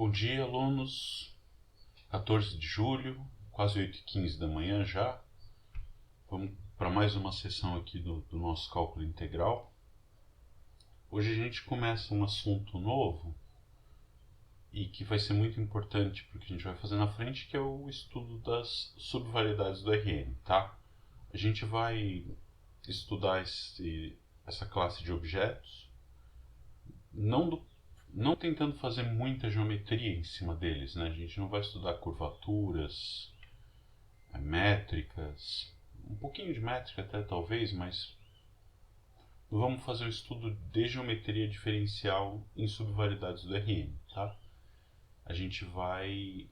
Bom dia, alunos. 14 de julho, quase 8h15 da manhã já. Vamos para mais uma sessão aqui do nosso cálculo integral. Hoje a gente começa um assunto novo e que vai ser muito importante para o que a gente vai fazer na frente, que é o estudo das subvariedades do Rn, tá? A gente vai estudar essa classe de objetos, não tentando fazer muita geometria em cima deles, né? A gente não vai estudar curvaturas, métricas, um pouquinho de métrica até talvez, mas vamos fazer o estudo de geometria diferencial em subvariedades do Rn, tá? A gente vai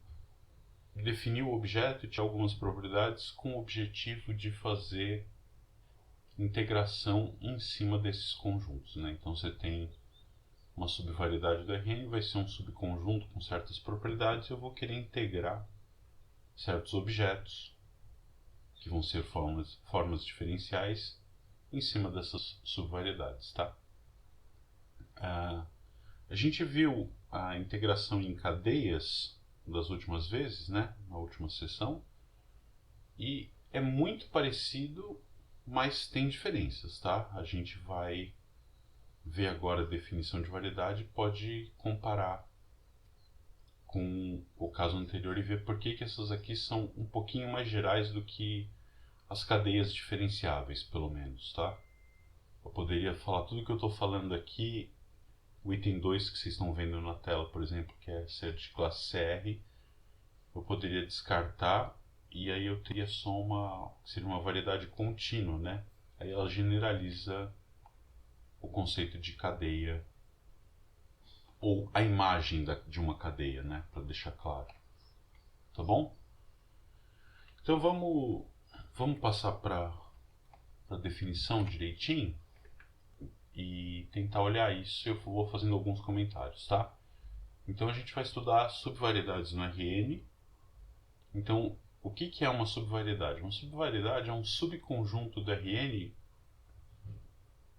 definir o objeto e tirar algumas propriedades com o objetivo de fazer integração em cima desses conjuntos, né? Então você tem uma subvariedade do Rn, vai ser um subconjunto com certas propriedades, e eu vou querer integrar certos objetos, que vão ser formas diferenciais, em cima dessas subvariedades, tá? A gente viu a integração em cadeias das últimas vezes, né? Na última sessão, e é muito parecido, mas tem diferenças, tá? A gente vai ver agora a definição de variedade, pode comparar com o caso anterior e ver por que essas aqui são um pouquinho mais gerais do que as cadeias diferenciáveis, pelo menos, tá? Eu poderia falar tudo que eu estou falando aqui, o item 2 que vocês estão vendo na tela, por exemplo, que é ser de classe CR, eu poderia descartar e aí eu teria só seria uma variedade contínua, né? Aí ela generaliza o conceito de cadeia, ou a imagem de uma cadeia, né? Para deixar claro. Tá bom? Então vamos passar para a definição direitinho e tentar olhar isso. Eu vou fazendo alguns comentários, tá? Então a gente vai estudar subvariedades no Rn. Então, o que é uma subvariedade? Uma subvariedade é um subconjunto do Rn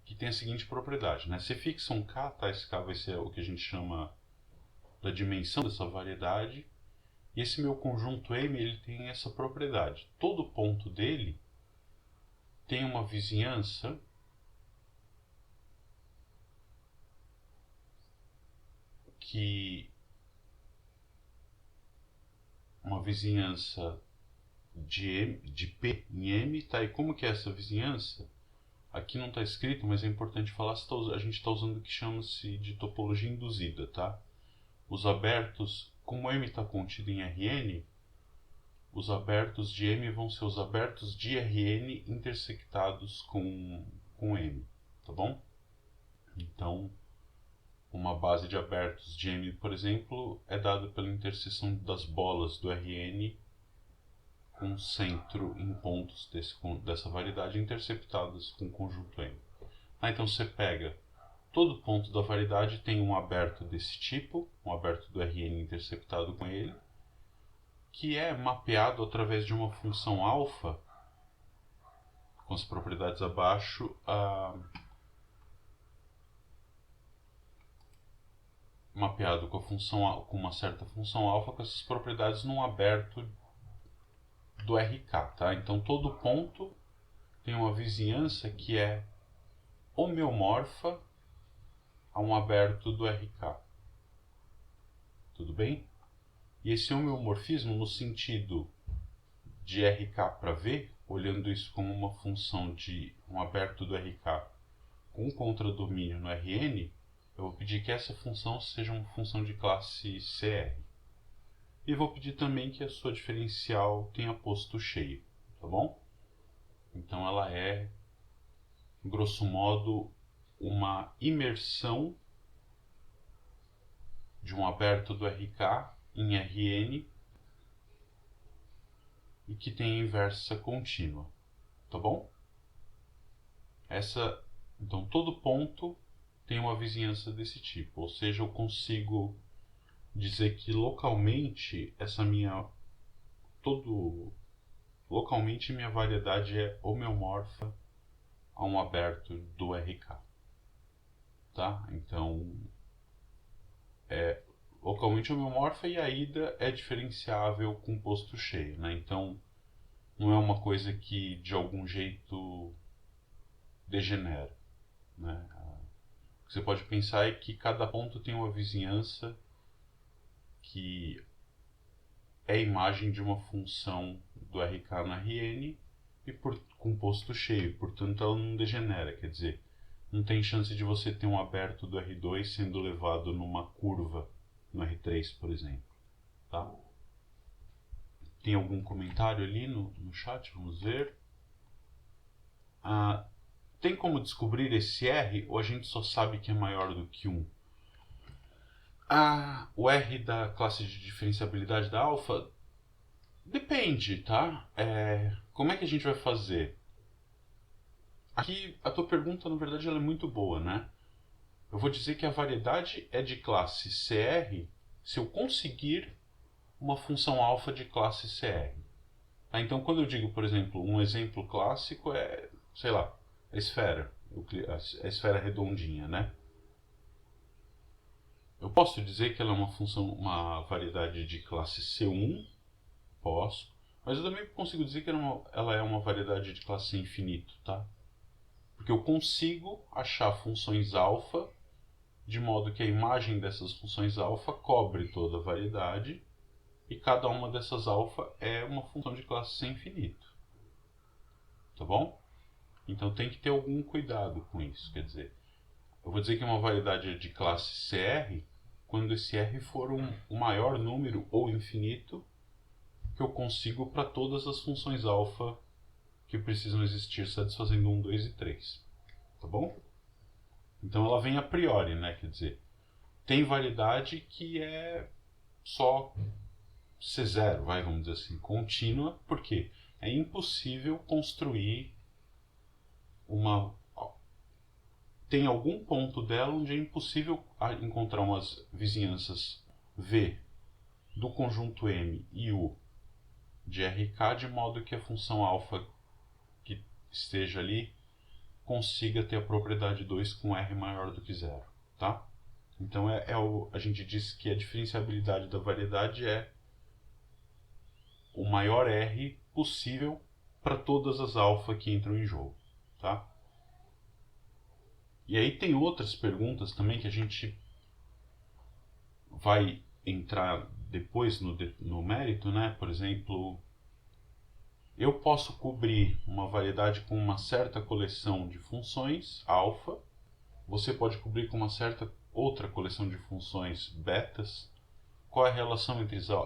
que tem a seguinte propriedade, né? Você fixa um k, tá? Esse k vai ser o que a gente chama da dimensão dessa variedade, e esse meu conjunto M ele tem essa propriedade. Todo ponto dele tem uma vizinhança de P em M, tá? E como que é essa vizinhança? Aqui não está escrito, mas é importante falar, a gente está usando o que chama-se de topologia induzida, tá? Os abertos, como M está contido em Rn, os abertos de M vão ser os abertos de Rn intersectados com M, tá bom? Então, uma base de abertos de M, por exemplo, é dada pela interseção das bolas do Rn com centro em pontos dessa variedade interceptadas com o conjunto M. Então você pega todo ponto da variedade, tem um aberto desse tipo, um aberto do Rn interceptado com ele, que é mapeado através de uma função alfa, com as propriedades abaixo, mapeado com uma certa função alfa, com essas propriedades num aberto do RK, tá? Então todo ponto tem uma vizinhança que é homeomorfa a um aberto do RK. Tudo bem? E esse homeomorfismo, no sentido de RK para V, olhando isso como uma função de um aberto do RK com um contradomínio no Rn, eu vou pedir que essa função seja uma função de classe CR. E vou pedir também que a sua diferencial tenha posto cheio, tá bom? Então ela é, grosso modo, uma imersão de um aberto do RK em Rn e que tem inversa contínua, tá bom? Então todo ponto tem uma vizinhança desse tipo, ou seja, eu consigo dizer que localmente localmente minha variedade é homeomorfa a um aberto do RK, tá? Então localmente homeomorfa e a ida é diferenciável com posto cheio, né? Então não é uma coisa que de algum jeito degenera, né? O que você pode pensar é que cada ponto tem uma vizinhança que é a imagem de uma função do RK na Rn e com posto cheio, portanto ela não degenera, quer dizer, não tem chance de você ter um aberto do R2 sendo levado numa curva no R3, por exemplo. Tá? Tem algum comentário ali no chat? Vamos ver. Tem como descobrir esse R ou a gente só sabe que é maior do que 1? O R da classe de diferenciabilidade da alfa depende, tá? Como é que a gente vai fazer? Aqui a tua pergunta, na verdade, ela é muito boa, né? Eu vou dizer que a variedade é de classe CR se eu conseguir uma função alfa de classe CR. Tá? Então, quando eu digo, por exemplo, um exemplo clássico é, sei lá, a esfera redondinha, né? Eu posso dizer que ela é uma variedade de classe C1, posso, mas eu também consigo dizer que ela é uma variedade de classe infinito, tá? Porque eu consigo achar funções alfa de modo que a imagem dessas funções alfa cobre toda a variedade e cada uma dessas alfa é uma função de classe sem infinito. Tá bom? Então tem que ter algum cuidado com isso. Quer dizer, eu vou dizer que é uma variedade de classe CR quando esse R for um maior número ou infinito que eu consigo para todas as funções alfa que precisam existir satisfazendo 1, 2 e 3. Tá bom? Então ela vem a priori, né? Quer dizer, tem variedade que é só C0, vamos dizer assim, contínua, porque é impossível construir uma... Tem algum ponto dela onde é impossível encontrar umas vizinhanças V do conjunto M e U de RK, de modo que a função alfa que esteja ali consiga ter a propriedade 2 com R maior do que 0, tá? Então a gente diz que a diferenciabilidade da variedade é o maior R possível para todas as alfa que entram em jogo, tá? E aí tem outras perguntas também que a gente vai entrar depois no mérito, né? Por exemplo, eu posso cobrir uma variedade com uma certa coleção de funções alfa, você pode cobrir com uma certa outra coleção de funções betas. Qual é a relação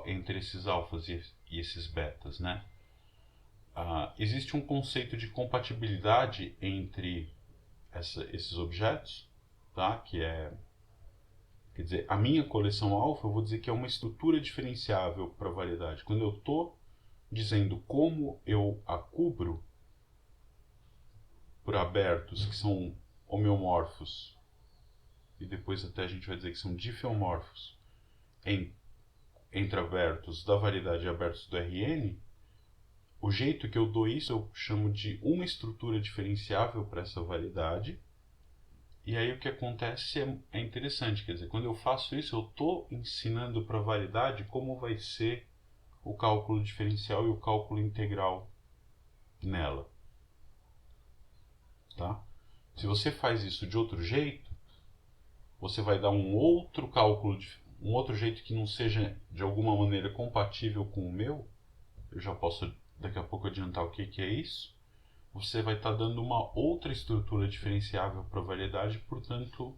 entre esses alfas e esses betas, né? Existe um conceito de compatibilidade entre esses objetos, tá? Que é, quer dizer, a minha coleção alfa, eu vou dizer que é uma estrutura diferenciável para a variedade. Quando eu estou dizendo como eu a cubro por abertos que são homeomorfos, e depois até a gente vai dizer que são difeomorfos entre abertos da variedade e abertos do Rn, o jeito que eu dou isso eu chamo de uma estrutura diferenciável para essa variedade. E aí o que acontece é interessante, quer dizer, quando eu faço isso eu estou ensinando para a variedade como vai ser o cálculo diferencial e o cálculo integral nela. Tá? Se você faz isso de outro jeito, você vai dar um outro cálculo, um outro jeito que não seja de alguma maneira compatível com o meu. Eu já posso daqui a pouco adiantar o que é isso. Você vai estar dando uma outra estrutura diferenciável para a variedade, portanto,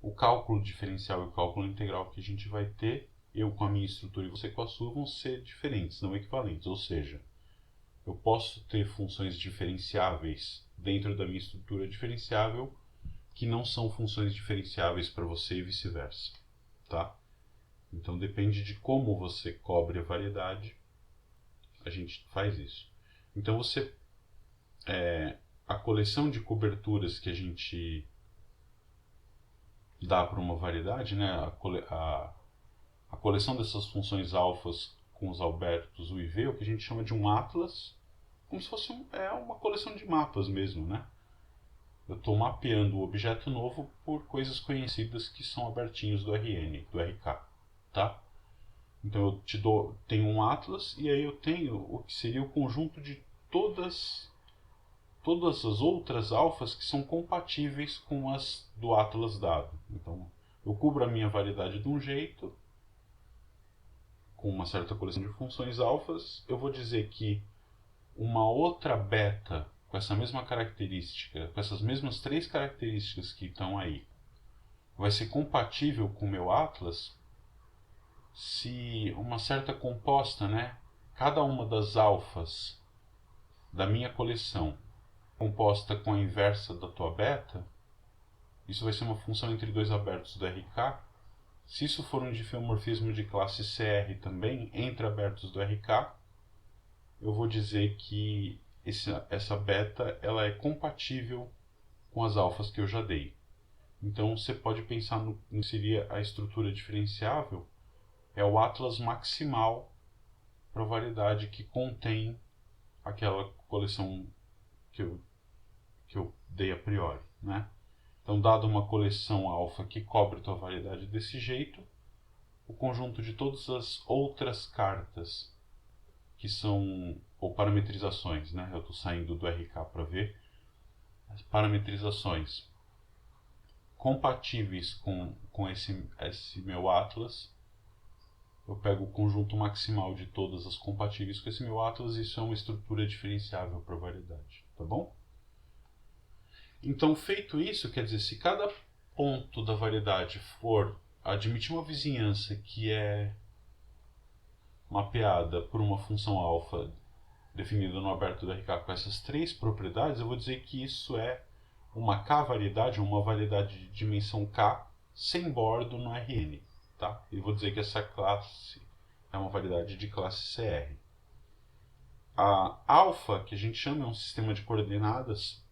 o cálculo diferencial e o cálculo integral que a gente vai ter, eu com a minha estrutura e você com a sua, vão ser diferentes, não equivalentes. Ou seja, eu posso ter funções diferenciáveis dentro da minha estrutura diferenciável que não são funções diferenciáveis para você e vice-versa, tá? Então depende de como você cobre a variedade, a gente faz isso. Então a coleção de coberturas que a gente dá para uma variedade, né? A coleção dessas funções alfas com os albertos U e V, o que a gente chama de um atlas, como se fosse uma coleção de mapas mesmo, né? Eu estou mapeando o objeto novo por coisas conhecidas que são abertinhos do Rn, do RK. tá? Então eu tenho um atlas e aí eu tenho o que seria o conjunto de todas as outras alfas que são compatíveis com as do atlas dado. Então eu cubro a minha variedade de um jeito, com uma certa coleção de funções alfas. Eu vou dizer que uma outra beta com essa mesma característica, com essas mesmas 3 características que estão aí, vai ser compatível com o meu atlas se uma certa composta, né? Cada uma das alfas da minha coleção composta com a inversa da tua beta, isso vai ser uma função entre 2 abertos do RK. Se isso for um difeomorfismo de classe CR também, entre abertos do RK, eu vou dizer que essa beta ela é compatível com as alfas que eu já dei. Então você pode pensar no que seria a estrutura diferenciável, é o atlas maximal para a variedade que contém aquela coleção que eu dei a priori, né? Então, dado uma coleção alfa que cobre a tua variedade desse jeito, o conjunto de todas as outras cartas que são, ou parametrizações, né? Eu estou saindo do RK para ver as parametrizações compatíveis com esse meu atlas. Eu pego o conjunto maximal de todas as compatíveis com esse meu atlas e isso é uma estrutura diferenciável para a variedade, tá bom? Então, feito isso, quer dizer, se cada ponto da variedade for admitir uma vizinhança que é mapeada por uma função alfa definida no aberto do RK com essas 3 propriedades, eu vou dizer que isso é uma K-variedade, uma variedade de dimensão K sem bordo no Rn. Tá? E vou dizer que essa classe é uma variedade de classe CR. A alfa, que a gente chama, é um sistema de coordenadas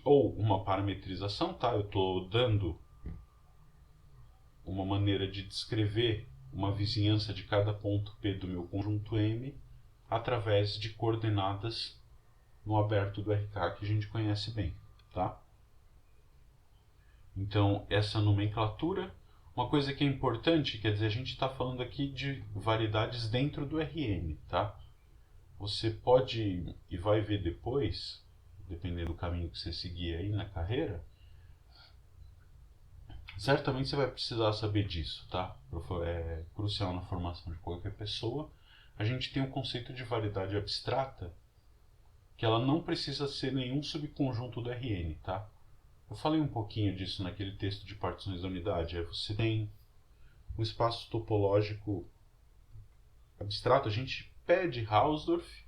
ou uma parametrização, tá? Eu estou dando uma maneira de descrever uma vizinhança de cada ponto P do meu conjunto M através de coordenadas no aberto do RK que a gente conhece bem, tá? Então, essa nomenclatura, uma coisa que é importante, quer dizer, a gente está falando aqui de variedades dentro do Rn, tá? Você pode, e vai ver depois, dependendo do caminho que você seguir aí na carreira, certamente você vai precisar saber disso, tá? É crucial na formação de qualquer pessoa. A gente tem um conceito de variedade abstrata, que ela não precisa ser nenhum subconjunto do Rn, tá? Eu falei um pouquinho disso naquele texto de partições da unidade. Você tem um espaço topológico abstrato. A gente pede Hausdorff,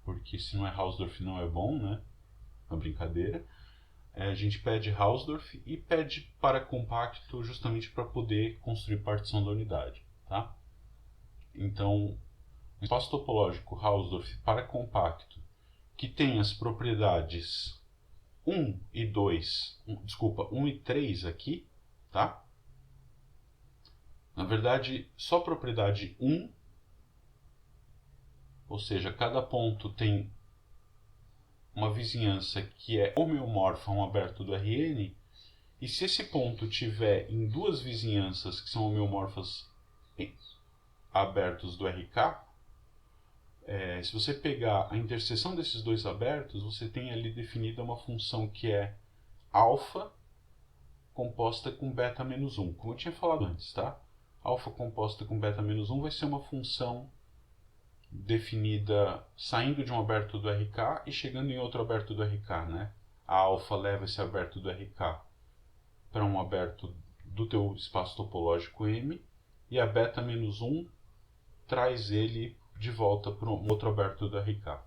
porque se não é Hausdorff não é bom, né? É uma brincadeira. A gente pede Hausdorff e pede paracompacto justamente para poder construir partição da unidade, tá? Então, um espaço topológico Hausdorff paracompacto que tem as propriedades 1 e 2, desculpa, 1 e 3 aqui, tá? Na verdade, só a propriedade 1, ou seja, cada ponto tem uma vizinhança que é homeomorfa a um aberto do Rn, e se esse ponto tiver em 2 vizinhanças que são homeomorfas abertos do RK, se você pegar a interseção desses 2 abertos, você tem ali definida uma função que é alfa composta com beta menos 1, como eu tinha falado antes, tá? Alfa composta com beta menos 1 vai ser uma função definida saindo de um aberto do RK e chegando em outro aberto do RK, né? A alfa leva esse aberto do RK para um aberto do teu espaço topológico M e a beta menos 1 traz ele de volta para um outro aberto do RK.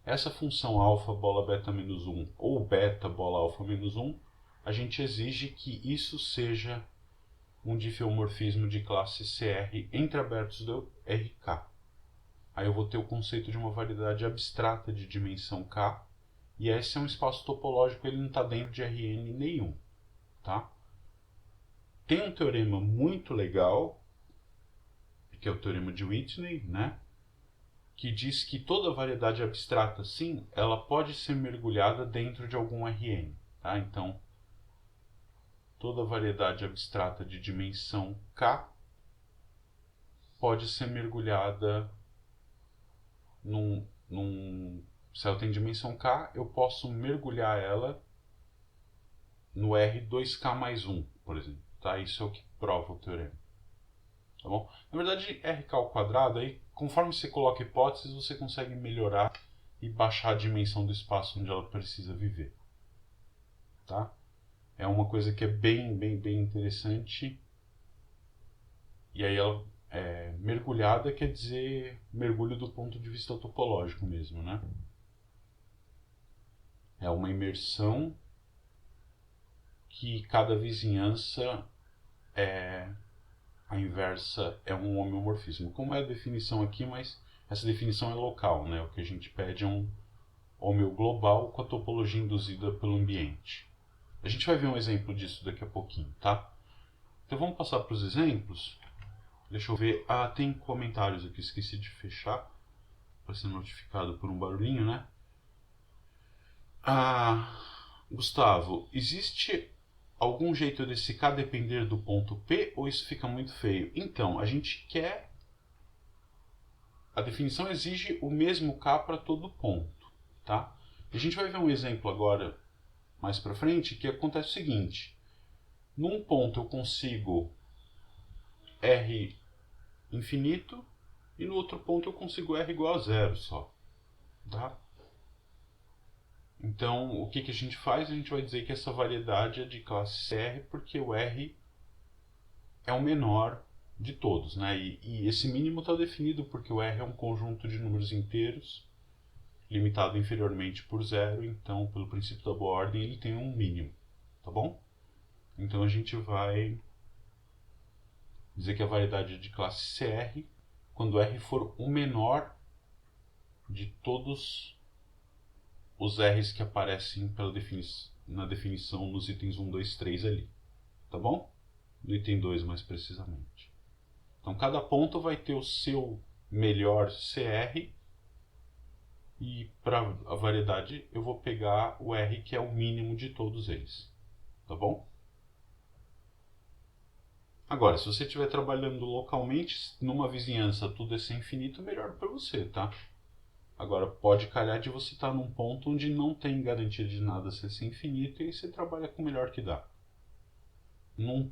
Essa função alfa bola beta menos 1 ou beta bola alfa menos 1, a gente exige que isso seja um difeomorfismo de classe CR entre abertos do RK. Aí eu vou ter o conceito de uma variedade abstrata de dimensão K, e esse é um espaço topológico, ele não está dentro de Rn nenhum, tá? Tem um teorema muito legal, que é o teorema de Whitney, né? Que diz que toda variedade abstrata, sim, ela pode ser mergulhada dentro de algum Rn, tá? Então, toda variedade abstrata de dimensão k pode ser mergulhada se ela tem dimensão k, eu posso mergulhar ela no R2k mais 1, por exemplo. Tá? Isso é o que prova o teorema. Tá bom? Na verdade, RK ao quadrado, aí, conforme você coloca hipóteses, você consegue melhorar e baixar a dimensão do espaço onde ela precisa viver. Tá? É uma coisa que é bem interessante. E aí ela mergulhada quer dizer mergulho do ponto de vista topológico mesmo, né? É uma imersão que cada vizinhança a inversa é um homeomorfismo. Como é a definição aqui, mas essa definição é local, né? O que a gente pede é um homeo global com a topologia induzida pelo ambiente. A gente vai ver um exemplo disso daqui a pouquinho, tá? Então vamos passar para os exemplos. Deixa eu ver. Ah, tem comentários aqui, esqueci de fechar para ser notificado por um barulhinho, né? Ah, Gustavo, existe algum jeito desse K depender do ponto P ou isso fica muito feio? Então, a gente quer... A definição exige o mesmo K para todo ponto, tá? A gente vai ver um exemplo agora, mais para frente, que acontece o seguinte. Num ponto eu consigo R infinito e no outro ponto eu consigo R igual a zero só, tá? Então, o que a gente faz? A gente vai dizer que essa variedade é de classe CR porque o R é o menor de todos, né? E esse mínimo está definido porque o R é um conjunto de números inteiros limitado inferiormente por zero, então, pelo princípio da boa ordem, ele tem um mínimo, tá bom? Então, a gente vai dizer que a variedade é de classe CR quando R for o menor de todos os R's que aparecem na definição nos itens 1, 2, 3 ali, tá bom? No item 2 mais precisamente. Então cada ponto vai ter o seu melhor CR e para a variedade eu vou pegar o R que é o mínimo de todos eles, tá bom? Agora, se você estiver trabalhando localmente, numa vizinhança tudo é sem infinito, melhor para você, tá? Agora, pode calhar de você estar num ponto onde não tem garantia de nada ser infinito e aí você trabalha com o melhor que dá. Não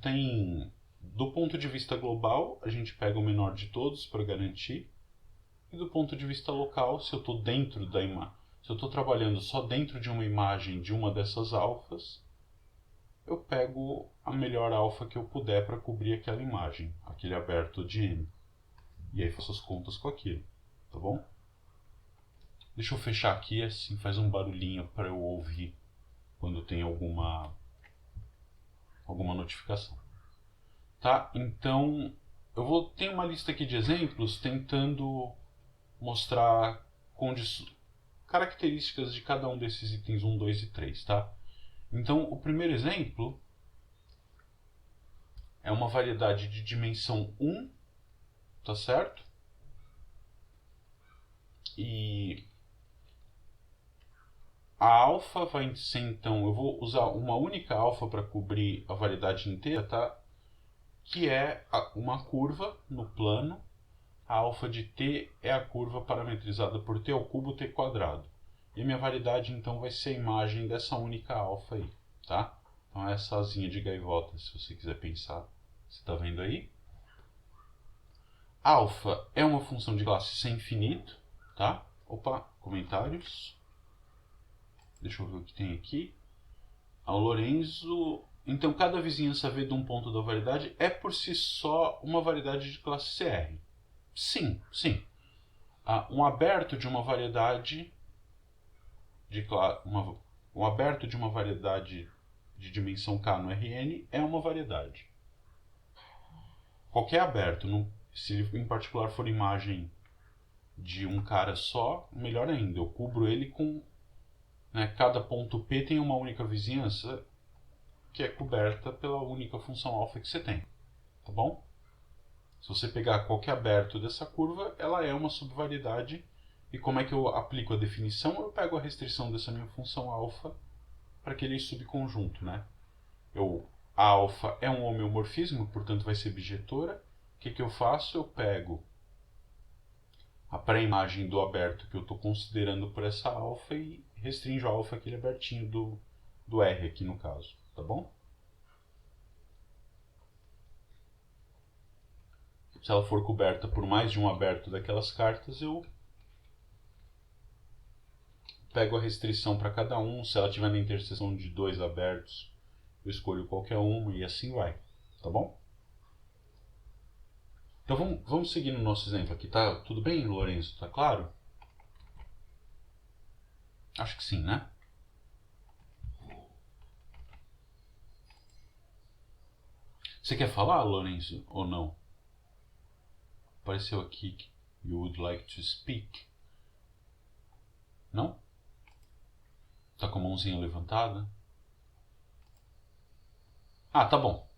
tem... Do ponto de vista global, a gente pega o menor de todos para garantir. E do ponto de vista local, se eu estou dentro da imagem, se eu estou trabalhando só dentro de uma imagem de uma dessas alfas, eu pego a melhor alfa que eu puder para cobrir aquela imagem, aquele aberto de M. E aí faço as contas com aquilo, tá bom? Deixa eu fechar aqui, assim faz um barulhinho para eu ouvir quando tem alguma notificação. Tá? Então, ter uma lista aqui de exemplos tentando mostrar características de cada um desses itens 1, 2 e 3, tá? Então, o primeiro exemplo é uma variedade de dimensão 1, tá certo? E a alfa vai ser, então, eu vou usar uma única alfa para cobrir a variedade inteira, tá? Que é uma curva no plano. A alfa de t é a curva parametrizada por t ao cubo t quadrado. E a minha variedade, então, vai ser a imagem dessa única alfa aí, tá? Então, é essa asinha de gaivota, se você quiser pensar. Você está vendo aí? Alfa é uma função de classe sem infinito, tá? Opa, comentários. Deixa eu ver o que tem aqui. Ao Lorenzo... Então, cada vizinhança V de um ponto da variedade é por si só uma variedade de classe CR. Sim, sim. Um aberto de uma variedade um aberto de uma variedade de dimensão K no Rn é uma variedade. Qualquer aberto, se ele em particular for imagem de um cara só, melhor ainda. Eu cubro ele com... Né, cada ponto P tem uma única vizinhança que é coberta pela única função alfa que você tem. Tá bom? Se você pegar qualquer aberto dessa curva, ela é uma subvariedade. E como é que eu aplico a definição? Eu pego a restrição dessa minha função alfa para aquele subconjunto, né? Eu A alfa é um homeomorfismo, portanto vai ser bijetora. O que eu faço? Eu pego a pré-imagem do aberto que eu estou considerando por essa alfa e restringo a alfa aquele abertinho do R aqui no caso, tá bom? Se ela for coberta por mais de um aberto daquelas cartas, eu pego a restrição para cada um. Se ela tiver na interseção de dois abertos, eu escolho qualquer uma e assim vai, tá bom? Então vamos seguir no nosso exemplo aqui, tá? Tudo bem, Lourenço? Tá claro? Acho que sim, né? Você quer falar, Lourenço, ou não? Apareceu aqui que you would like to speak. Não? Tá com a mãozinha levantada? Ah, tá bom.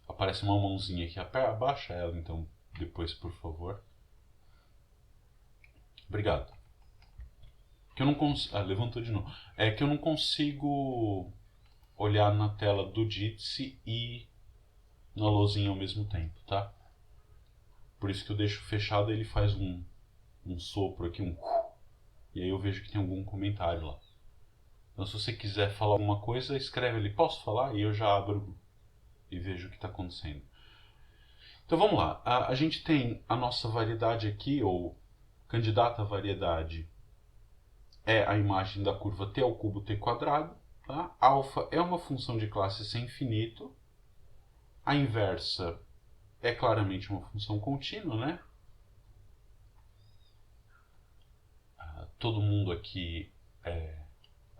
Aparece uma mãozinha aqui. Abaixa ela então depois, por favor. Obrigado. Que eu não consigo. Ah, levantou de novo. É que eu não consigo olhar na tela do Jitsi e na lousinha ao mesmo tempo, tá? Por isso que eu deixo fechado, ele faz um sopro aqui, e aí eu vejo que tem algum comentário lá. Então se você quiser falar alguma coisa, escreve ali, posso falar? E eu já abro e vejo o que está acontecendo. Então vamos lá, a gente tem a nossa variedade aqui, ou candidata à variedade, é a imagem da curva t ao cubo t quadrado. Tá? Alfa é uma função de classe sem infinito. A inversa é claramente uma função contínua, né? Todo mundo aqui é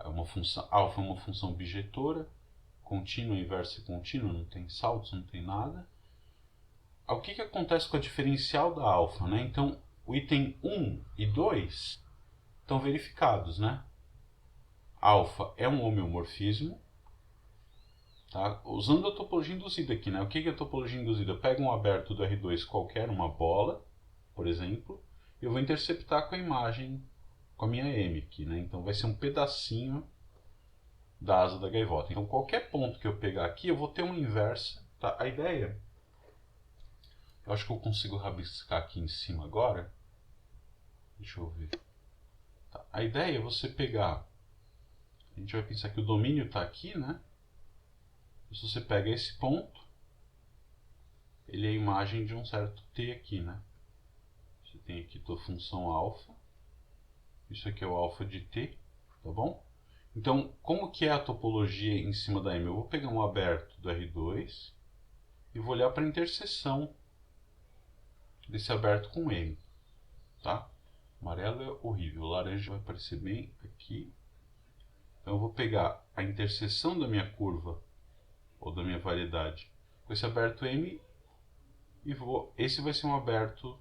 uma função. Alfa é uma função bijetora, contínua, inversa e contínua, não tem saltos, não tem nada. O que acontece com a diferencial da alfa, né? Então, o item 1 e 2 estão verificados, né? Alfa é um homeomorfismo, tá? Usando a topologia induzida aqui, né? O que é a topologia induzida? Eu pego um aberto do R2 qualquer, uma bola, por exemplo, e eu vou interceptar com a imagem, com a minha M aqui, né? Então vai ser um pedacinho da asa da gaivota. Então qualquer ponto que eu pegar aqui, eu vou ter uma inversa, tá? A ideia, eu acho que eu consigo rabiscar aqui em cima agora. Deixa eu ver. Tá. A ideia é você pegar, a gente vai pensar que o domínio está aqui, né? Se você pega esse ponto, ele é a imagem de um certo t aqui, né? Você tem aqui tua função alfa. Isso aqui é o alfa de t, tá bom? Então, como que é a topologia em cima da M? Eu vou pegar um aberto do R2 e vou olhar para a interseção desse aberto com M, tá? O amarelo é horrível, o laranja vai aparecer bem aqui. Então eu vou pegar a interseção da minha curva, ou da minha variedade, com esse aberto M e esse vai ser um aberto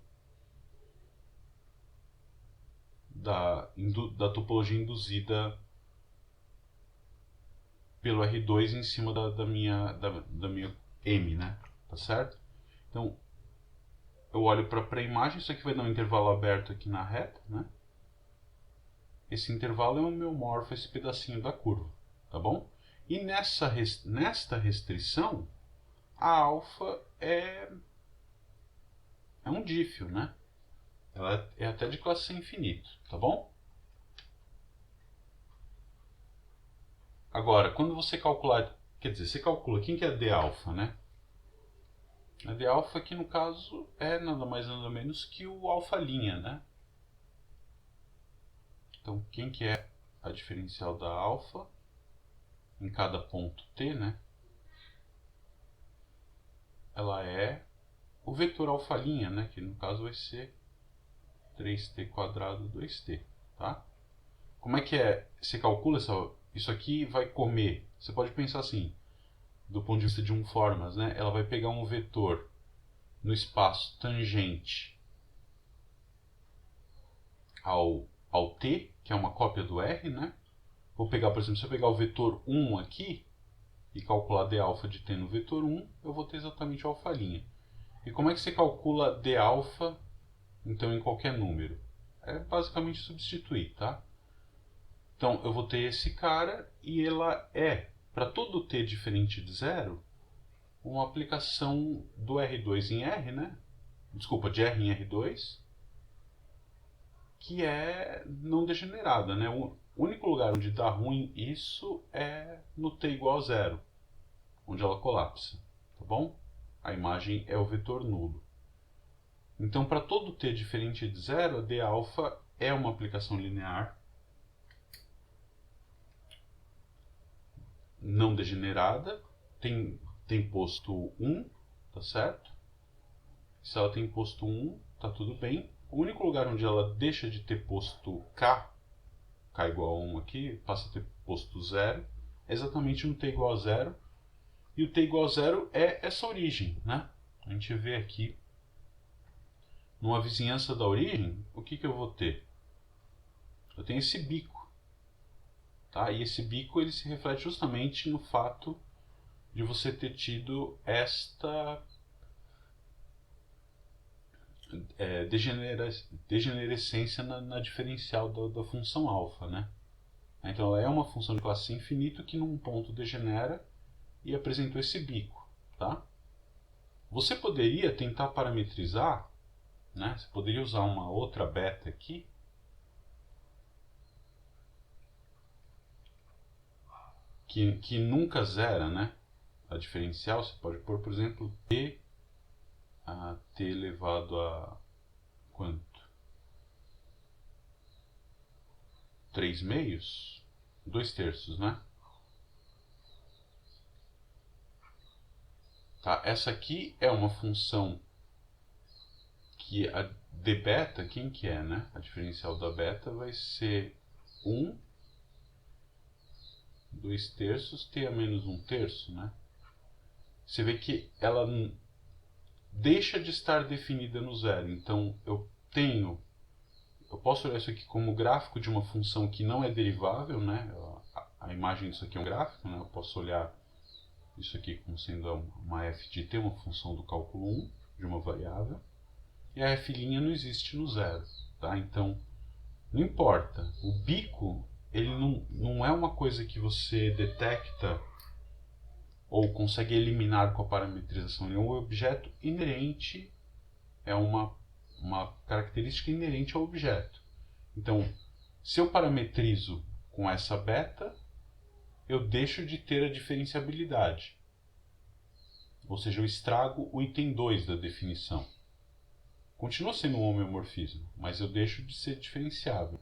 da topologia induzida pelo R2 em cima da minha M, né? Tá certo? Então, eu olho para a pré-imagem, isso aqui vai dar um intervalo aberto aqui na reta, né? Esse intervalo é o meu morfo, esse pedacinho da curva, tá bom? E nesta restrição, a alfa é um dífio, né? Ela é até de classe sem infinito, tá bom? Agora, quando você calcular, quer dizer, você calcula quem que é d alfa, né? A d alfa aqui no caso é nada mais nada menos que o alfa linha, né? Então, quem que é a diferencial da alfa em cada ponto t, né? Ela é o vetor alfa linha, né? Que no caso vai ser 3t quadrado 2t, tá? Como é que é? Você calcula isso aqui vai comer. Você pode pensar assim, do ponto de vista de formas, né? Ela vai pegar um vetor no espaço tangente ao t, que é uma cópia do r, né? Vou pegar, por exemplo, se eu pegar o vetor 1 aqui e calcular d alfa de t no vetor 1, eu vou ter exatamente a alfa linha. E como é que você calcula d alfa, então, em qualquer número? É basicamente substituir, tá? Então, eu vou ter esse cara e ela é para todo t diferente de zero, uma aplicação do R2 em R, né? Desculpa, de R em R2, que é não degenerada, né? O único lugar onde dá ruim isso é no t igual a zero, onde ela colapsa, tá bom? A imagem é o vetor nulo. Então, para todo t diferente de zero, a d-alfa é uma aplicação linear não degenerada, tem posto 1, tá certo? Se ela tem posto 1, tá tudo bem. O único lugar onde ela deixa de ter posto k igual a 1 aqui, passa a ter posto 0, é exatamente no t igual a 0. E o t igual a 0 é essa origem, né? A gente vê aqui, numa vizinhança da origem, o que eu vou ter? Eu tenho esse bico. Tá? E esse bico ele se reflete justamente no fato de você ter tido esta degenerescência na diferencial da função alfa, né? Então ela é uma função de classe infinito que num ponto degenera e apresentou esse bico, tá? Você poderia tentar parametrizar, né? Você poderia usar uma outra beta aqui, que nunca zera, né? A diferencial você pode pôr, por exemplo, t elevado a quanto? 3 meios? 2 terços, né? Tá? Essa aqui é uma função que a d beta, quem que é, né? A diferencial da beta vai ser 1, 2 terços, t a menos 1 terço, né? Você vê que ela deixa de estar definida no zero. Então eu posso olhar isso aqui como gráfico de uma função que não é derivável, né? A imagem disso aqui é um gráfico, né? Eu posso olhar isso aqui como sendo uma f de t, uma função do cálculo 1, de uma variável. E a f' não existe no zero, tá? Então, não importa. O bico, ele não é uma coisa que você detecta ou consegue eliminar com a parametrização. Ele é um objeto inerente, é uma característica inerente ao objeto. Então, se eu parametrizo com essa beta, eu deixo de ter a diferenciabilidade. Ou seja, eu estrago o item 2 da definição. Continua sendo um homeomorfismo, mas eu deixo de ser diferenciável.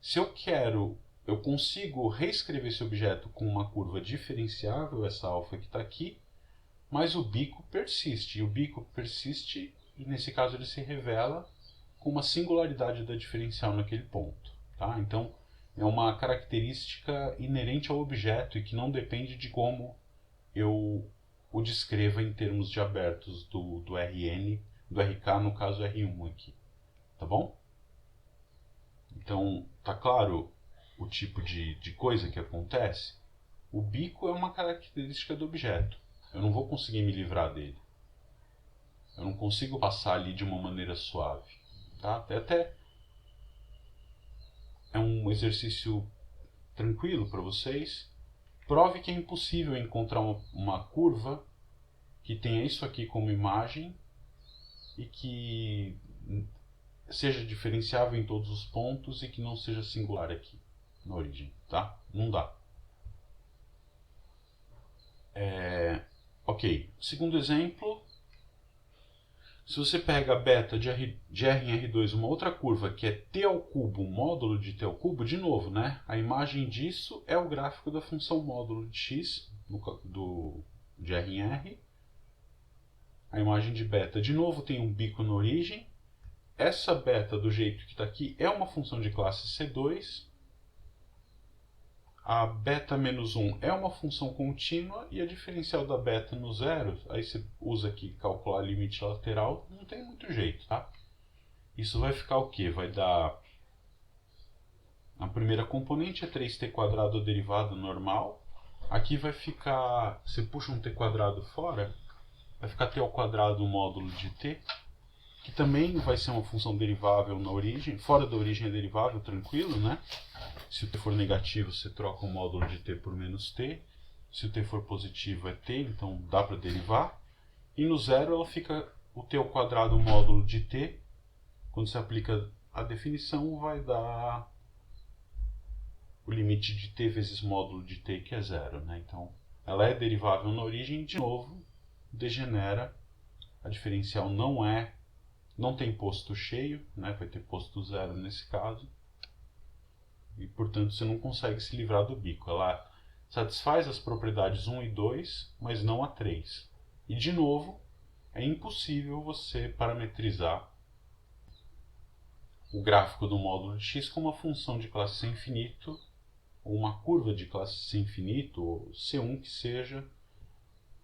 Se eu quero, eu consigo reescrever esse objeto com uma curva diferenciável, essa alfa que está aqui, mas o bico persiste. E o bico persiste, e nesse caso ele se revela com uma singularidade da diferencial naquele ponto. Tá? Então, é uma característica inerente ao objeto e que não depende de como eu o descreva em termos de abertos do Rn, do Rk, no caso R1 aqui. Tá bom? Então, tá claro o tipo de coisa que acontece? O bico é uma característica do objeto. Eu não vou conseguir me livrar dele. Eu não consigo passar ali de uma maneira suave. Tá? Até é um exercício tranquilo para vocês. Prove que é impossível encontrar uma curva que tenha isso aqui como imagem e que seja diferenciável em todos os pontos e que não seja singular aqui na origem, tá? Não dá. Ok, segundo exemplo, se você pega a beta de R em R2, uma outra curva que é t ao cubo, módulo de t ao cubo, de novo, né? A imagem disso é o gráfico da função módulo de x de R em R. A imagem de beta, de novo, tem um bico na origem. Essa beta, do jeito que está aqui, é uma função de classe C2. A beta menos 1 é uma função contínua e a diferencial da beta no zero, aí você usa aqui calcular limite lateral, não tem muito jeito, tá? Isso vai ficar o quê? Vai dar... A primeira componente é 3t² derivado normal. Aqui vai ficar... Você puxa um t² fora, vai ficar t² módulo de t, que também vai ser uma função derivável na origem. Fora da origem é derivável, tranquilo, né? Se o t for negativo, você troca o módulo de t por menos t. se o t for positivo é t, então dá para derivar. E no zero ela fica o t ao quadrado módulo de t. Quando você aplica a definição, vai dar o limite de t vezes módulo de t, que é zero, né? Então, ela é derivável na origem e, de novo, degenera. A diferencial não tem posto cheio, né? Vai ter posto zero nesse caso. E, portanto, você não consegue se livrar do bico. Ela satisfaz as propriedades 1 e 2, mas não a 3. E, de novo, é impossível você parametrizar o gráfico do módulo de x com uma função de classe sem infinito, ou uma curva de classe sem infinito, ou C1 que seja,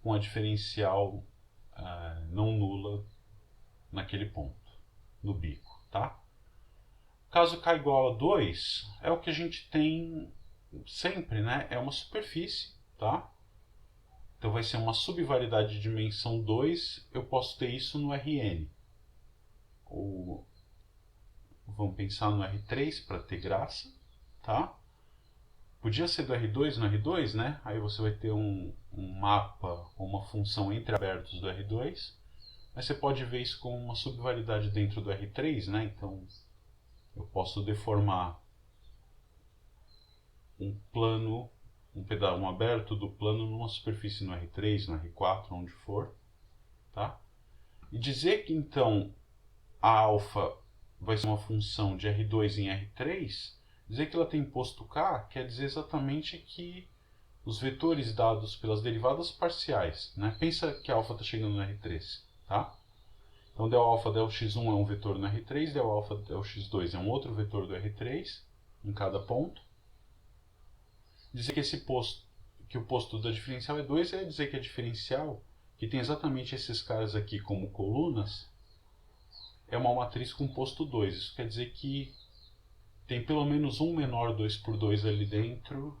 com a diferencial não nula naquele ponto, no bico, tá? Caso k igual a 2, é o que a gente tem sempre, né? É uma superfície, tá? Então vai ser uma subvariedade de dimensão 2, eu posso ter isso no Rn. Ou vamos pensar no R3 para ter graça, tá? Podia ser do R2 no R2, né? Aí você vai ter um mapa ou uma função entre abertos do R2, mas você pode ver isso como uma subvariedade dentro do R3, né? Então eu posso deformar um plano, um aberto do plano numa superfície no R3, no R4, onde for, tá? E dizer que então a alfa vai ser uma função de R2 em R3, dizer que ela tem posto k quer dizer exatamente que os vetores dados pelas derivadas parciais, né? Pensa que a alfa está chegando no R3, tá? Então del alfa del x1 é um vetor no R3, del alfa del x2 é um outro vetor do R3 em cada ponto. Dizer que o posto da diferencial é 2 é dizer que a diferencial, que tem exatamente esses caras aqui como colunas, é uma matriz com posto 2. Isso quer dizer que tem pelo menos um menor 2 por 2 ali dentro,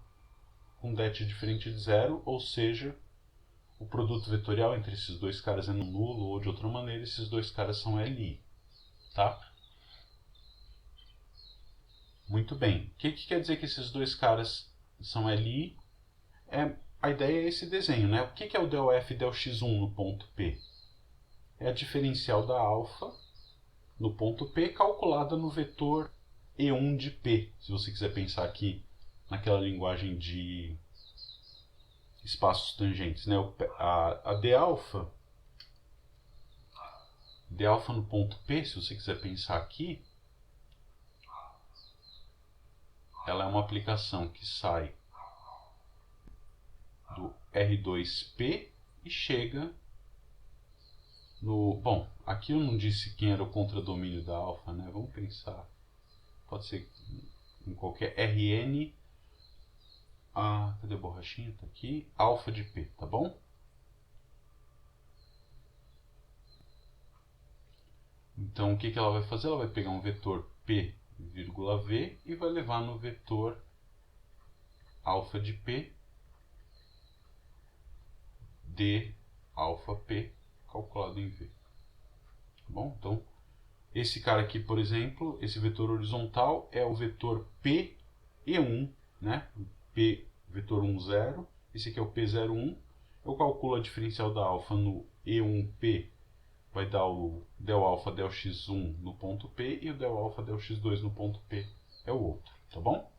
com det diferente de zero, ou seja, o produto vetorial entre esses dois caras é nulo, ou de outra maneira, esses dois caras são Li. Tá? Muito bem. O que quer dizer que esses dois caras são Li? A ideia é esse desenho, né? O que é o del f del x1 no ponto P? É a diferencial da alfa no ponto P calculada no vetor E1 de P, se você quiser pensar aqui naquela linguagem de espaços tangentes, né? A d alfa no ponto P, se você quiser pensar aqui, ela é uma aplicação que sai do R2P e chega no... Bom, aqui eu não disse quem era o contradomínio da alfa, né? Vamos pensar. Pode ser em qualquer Rn. Cadê a borrachinha? Tá aqui. Alfa de P, tá bom? Então o que ela vai fazer? Ela vai pegar um vetor P, V e vai levar no vetor alfa de P d alfa P calculado em V. Tá bom? Então, esse cara aqui, por exemplo, esse vetor horizontal é o vetor P E1, né? P vetor 1, 0. Esse aqui é o P01. Eu calculo a diferencial da alfa no E1P, vai dar o del alfa del x1 no ponto P e o del alfa del x2 no ponto P é o outro, tá bom?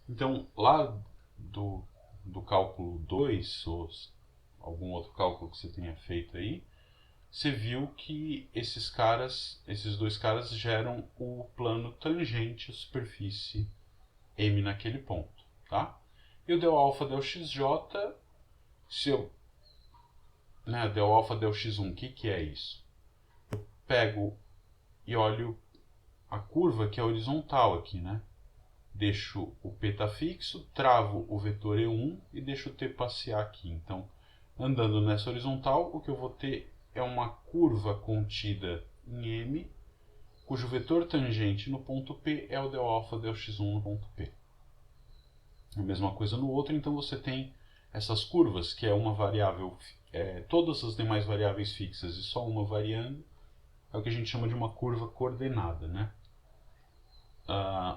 Então, lá do cálculo 2, ou algum outro cálculo que você tenha feito aí, você viu que esses dois caras geram o plano tangente à superfície M naquele ponto, tá? E o del alfa del xj, se eu... Né, del alfa del x1, o que é isso? Eu pego e olho a curva que é horizontal aqui, né? Deixo o P tá fixo, travo o vetor E1 e deixo o T passear aqui. Então, andando nessa horizontal, o que eu vou ter é uma curva contida em M, cujo vetor tangente no ponto P é o del alfa del x1 no ponto P. A mesma coisa no outro, então você tem essas curvas, que é uma variável, todas as demais variáveis fixas e só uma variando, é o que a gente chama de uma curva coordenada, né?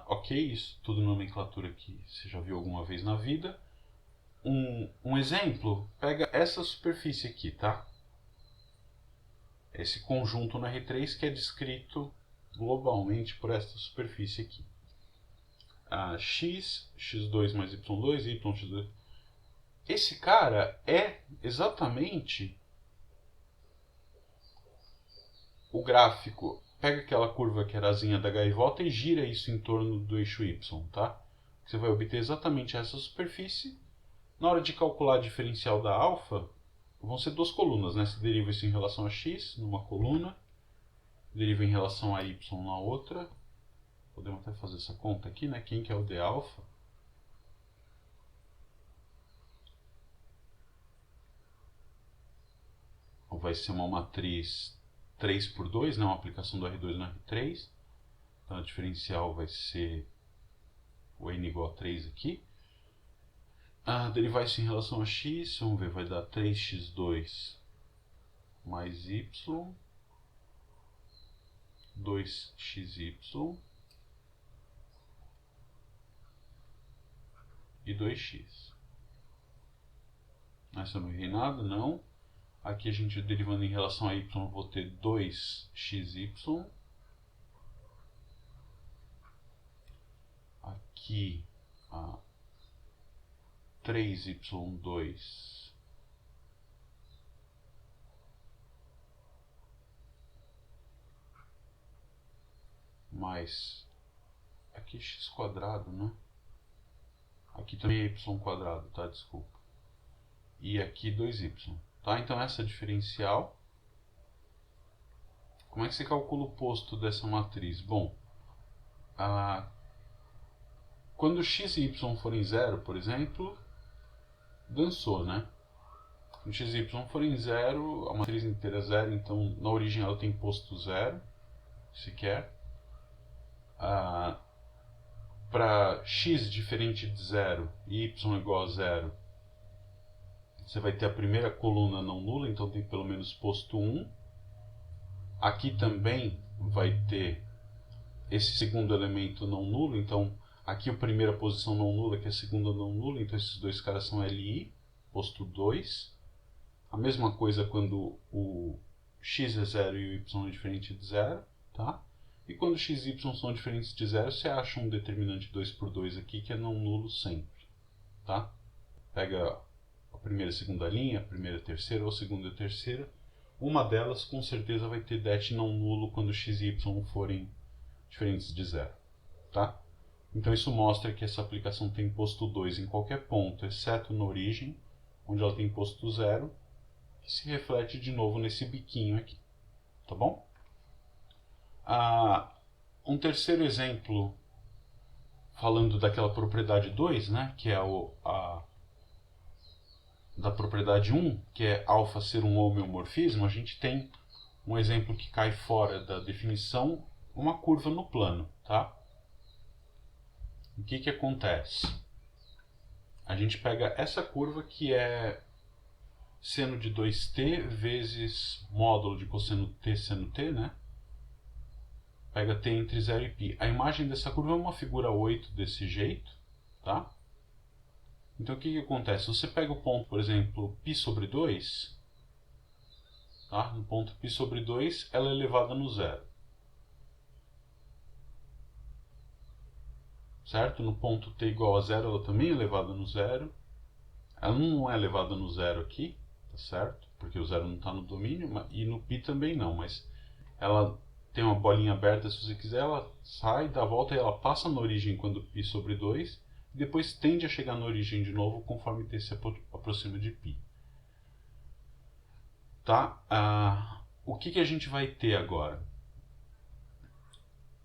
Ok, isso tudo nomenclatura que você já viu alguma vez na vida. um exemplo, pega essa superfície aqui, tá? Esse conjunto no R3 que é descrito globalmente por esta superfície aqui. X, x2 mais y2, y, x2. Esse cara é exatamente o gráfico. Pega aquela curva que era a asinha da gaivota e gira isso em torno do eixo y, tá? Você vai obter exatamente essa superfície. Na hora de calcular a diferencial da alfa, vão ser duas colunas, né? Você deriva isso em relação a x numa coluna, deriva em relação a y na outra. Podemos até fazer essa conta aqui, né? Quem que é o d alfa? Vai ser uma matriz 3 por 2, né? Uma aplicação do R2 no R3. Então a diferencial vai ser o n igual a 3 aqui. Derivar isso em relação a x, vamos ver, vai dar 3x2 mais y, 2xy e 2x. Essa eu não errei nada, não. Aqui a gente derivando em relação a y, eu vou ter 2xy. Aqui 3y2 mais aqui x quadrado, né? Aqui também é y quadrado, tá? Desculpa. E aqui 2y, tá? Então essa diferencial. Como é que você calcula o posto dessa matriz? Bom, quando x e y forem zero, por exemplo, dançou, né? Quando x e y forem zero, a matriz inteira é zero, então na origem ela tem posto zero, sequer. Para x diferente de zero e y igual a zero, você vai ter a primeira coluna não nula, então tem pelo menos posto 1. Aqui também vai ter esse segundo elemento não nulo, então aqui a primeira posição não nula, aqui a segunda não nula, então esses dois caras são Li, posto 2. A mesma coisa quando o x é zero e o y é diferente de zero, tá? E quando x e y são diferentes de zero, você acha um determinante 2 por 2 aqui que é não nulo sempre, tá? Pega a primeira e segunda linha, a primeira e terceira, ou a segunda e terceira. Uma delas com certeza vai ter det não nulo quando x e y forem diferentes de zero, tá? Então isso mostra que essa aplicação tem posto 2 em qualquer ponto, exceto na origem, onde ela tem posto 0, que se reflete de novo nesse biquinho aqui, tá bom? Um terceiro exemplo, falando daquela propriedade 2, né, que é da propriedade 1, que é alfa ser um homeomorfismo, a gente tem um exemplo que cai fora da definição, uma curva no plano, tá? O que que acontece? A gente pega essa curva que é seno de 2t vezes módulo de cosseno t seno t, né? Pega t entre 0 e π. A imagem dessa curva é uma figura 8 desse jeito, tá? Então o que que acontece? Você pega o ponto, por exemplo, π sobre 2, tá? No ponto π sobre 2, ela é elevada no zero. Certo? No ponto t igual a zero, ela também é elevada no zero. Ela não é elevada no zero aqui, tá certo? Porque o zero não está no domínio, e no π também não, mas ela tem uma bolinha aberta, se você quiser, ela sai, dá a volta e ela passa na origem quando π sobre 2, e depois tende a chegar na origem de novo conforme t se aproxima de π. Tá? O que que a gente vai ter agora?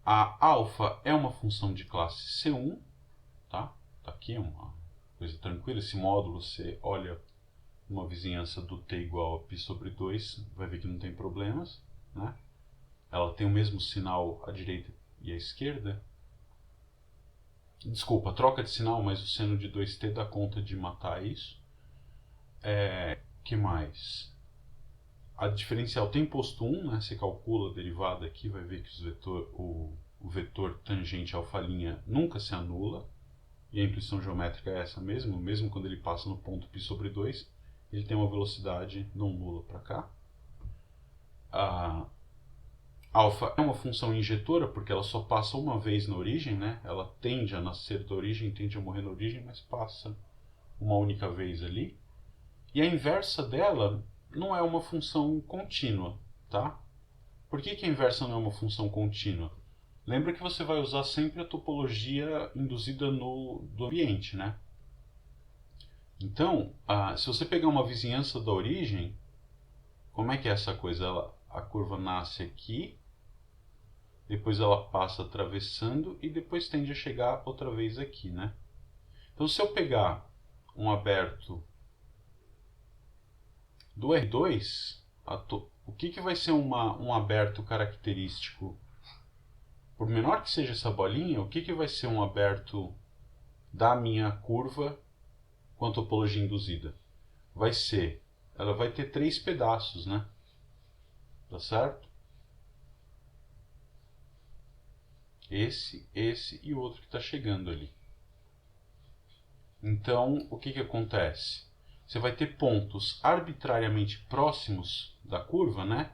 A alfa é uma função de classe C1, tá? Tá aqui uma coisa tranquila, esse módulo você olha uma vizinhança do t igual a π sobre 2, vai ver que não tem problemas, né? Ela tem o mesmo sinal à direita e à esquerda. Desculpa, troca de sinal, mas o seno de 2t dá conta de matar isso. Que mais? A diferencial tem posto 1, né? Você calcula a derivada aqui, vai ver que o vetor tangente alfa' nunca se anula. e a intuição geométrica é essa mesmo, mesmo quando ele passa no ponto π sobre 2, ele tem uma velocidade não nula para cá. A alfa é uma função injetora, porque ela só passa uma vez na origem, né? Ela tende a nascer da origem, tende a morrer na origem, mas passa uma única vez ali. E a inversa dela não é uma função contínua, tá? Por que a inversa não é uma função contínua? Lembra que você vai usar sempre a topologia induzida do ambiente, né? Então, se você pegar uma vizinhança da origem, como é que é essa coisa? A curva nasce aqui, depois ela passa atravessando e depois tende a chegar outra vez aqui, né? Então, se eu pegar um aberto do R2, o que vai ser um aberto característico? Por menor que seja essa bolinha, o que vai ser um aberto da minha curva com a topologia induzida? Ela vai ter 3 pedaços, né? Tá certo? Esse e o outro que está chegando ali. Então, o que acontece? Você vai ter pontos arbitrariamente próximos da curva, né?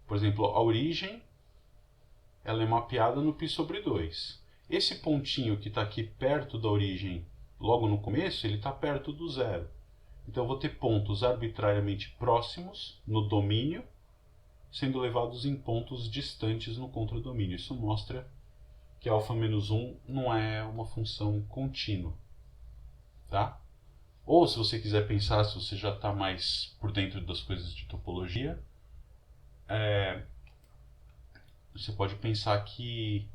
Por exemplo, a origem, ela é mapeada no π sobre 2. Esse pontinho que está aqui perto da origem, logo no começo, ele está perto do zero. Então eu vou ter pontos arbitrariamente próximos no domínio, sendo levados em pontos distantes no contradomínio. Isso mostra que α-1 não é uma função contínua, tá? Ou se você quiser pensar, se você já está mais por dentro das coisas de topologia, você pode pensar que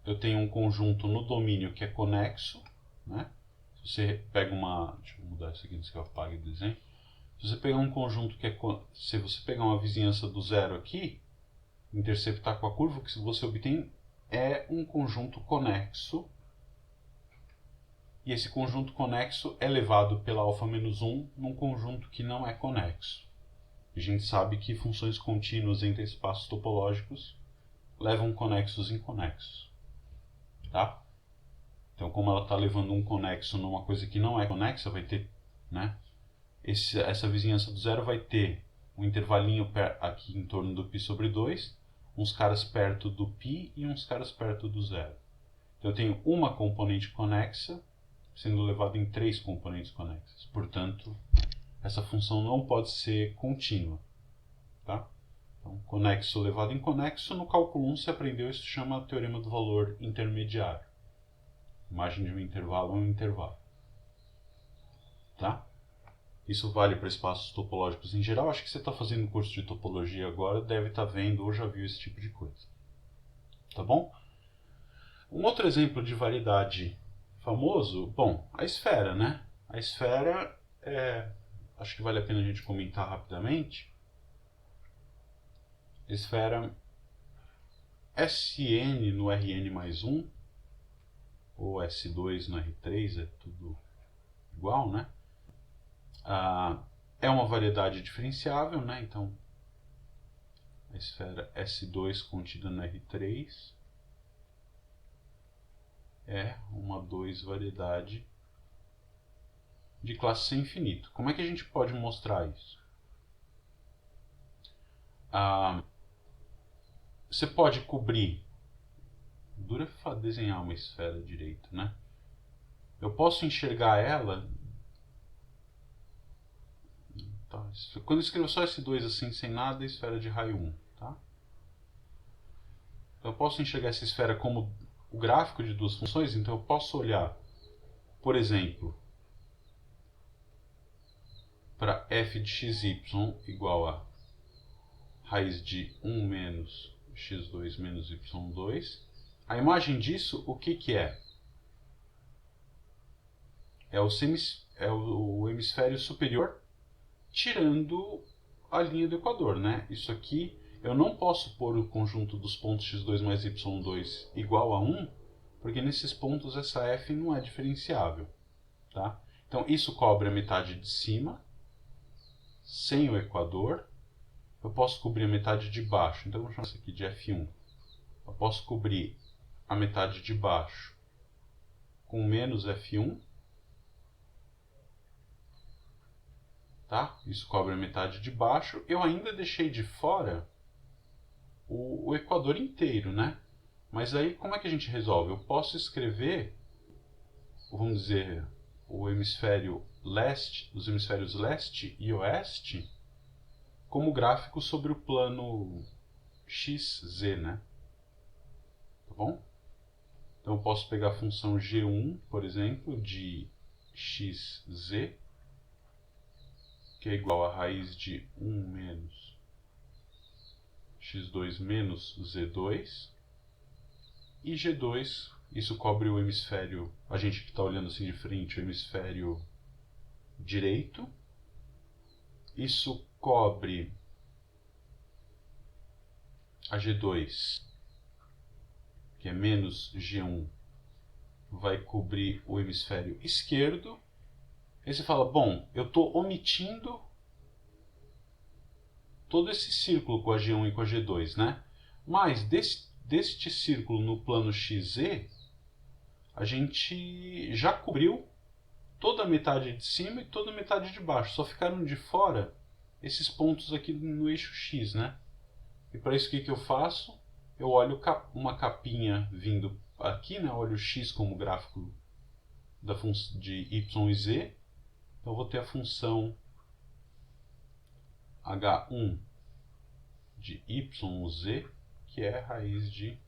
eu tenho um conjunto no domínio que é conexo, né? Se você pega deixa eu mudar isso aqui antes que eu apague o desenho. Se você pegar um conjunto que se você pegar uma vizinhança do zero aqui, interceptar com a curva, o que você obtém é um conjunto conexo. E esse conjunto conexo é levado pela α-1 num conjunto que não é conexo. A gente sabe que funções contínuas entre espaços topológicos levam conexos inconexos. Tá? Então, como ela está levando um conexo numa coisa que não é conexa, vai ter, né? Essa vizinhança do zero vai ter um intervalinho aqui em torno do π sobre 2, uns caras perto do π e uns caras perto do zero. Então, eu tenho uma componente conexa sendo levada em 3 componentes conexas. Portanto, essa função não pode ser contínua. Tá? Então, conexo levado em conexo, no cálculo 1 se aprendeu, isso se chama teorema do valor intermediário. Imagem de um intervalo é um intervalo. Tá? Isso vale para espaços topológicos em geral. Acho que você está fazendo curso de topologia agora, deve estar vendo ou já viu esse tipo de coisa. Tá bom? Um outro exemplo de variedade famoso, bom, a esfera, né? A esfera, acho que vale a pena a gente comentar rapidamente. Esfera Sn no Rn mais 1, ou S2 no R3, é tudo igual, né? É uma variedade diferenciável, né? Então, a esfera S2 contida no R3 é uma 2 variedade de classe C infinito. Como é que a gente pode mostrar isso? Você pode cobrir... Dura desenhar uma esfera direito, né? Eu posso enxergar ela... Tá. Quando eu escrevo só S2 assim, sem nada, é esfera de raio 1. Tá? Eu posso enxergar essa esfera como o gráfico de duas funções, então eu posso olhar, por exemplo, para f de xy igual a raiz de 1 menos x2 menos y2. A imagem disso, o que é? É o hemisfério superior tirando a linha do equador, né? Isso aqui, eu não posso pôr o conjunto dos pontos x2 mais y2 igual a 1, porque nesses pontos essa f não é diferenciável. Tá? Então isso cobre a metade de cima, sem o equador. Eu posso cobrir a metade de baixo, então vamos chamar isso aqui de f1. Eu posso cobrir a metade de baixo com menos F1. Tá? Isso cobre a metade de baixo. Eu ainda deixei de fora o equador inteiro, né? Mas aí como é que a gente resolve? Eu posso escrever, vamos dizer, o hemisfério leste, os hemisférios leste e oeste como gráfico sobre o plano XZ, né? Tá bom? Então eu posso pegar a função G1, por exemplo, de XZ, que é igual a raiz de 1 menos x2 menos z2, e G2, isso cobre o hemisfério, a gente que está olhando assim de frente, o hemisfério direito. Isso cobre a G2, que é menos G1, vai cobrir o hemisfério esquerdo. Aí você fala, bom, eu estou omitindo todo esse círculo com a G1 e com a G2, né? Mas deste círculo no plano XZ, a gente já cobriu toda a metade de cima e toda a metade de baixo. Só ficaram de fora esses pontos aqui no eixo X, né? E para isso o que eu faço? Eu olho uma capinha vindo aqui, né? Eu olho o X como gráfico de Y e Z. Então eu vou ter a função H1 de YZ, que é a raiz de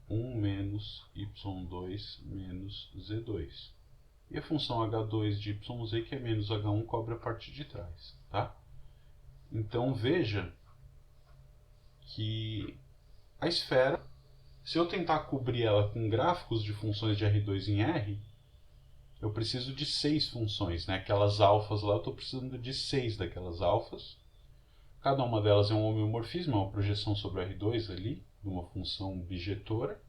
1 menos Y2 menos Z2. E a função H2 de YZ, que é menos H1, cobre a parte de trás. Tá? Então veja que a esfera, se eu tentar cobrir ela com gráficos de funções de R2 em R, eu preciso de 6 funções, né? Aquelas alfas lá, eu estou precisando de 6 daquelas alfas. Cada uma delas é um homeomorfismo, é uma projeção sobre R2 ali, de uma função bijetora.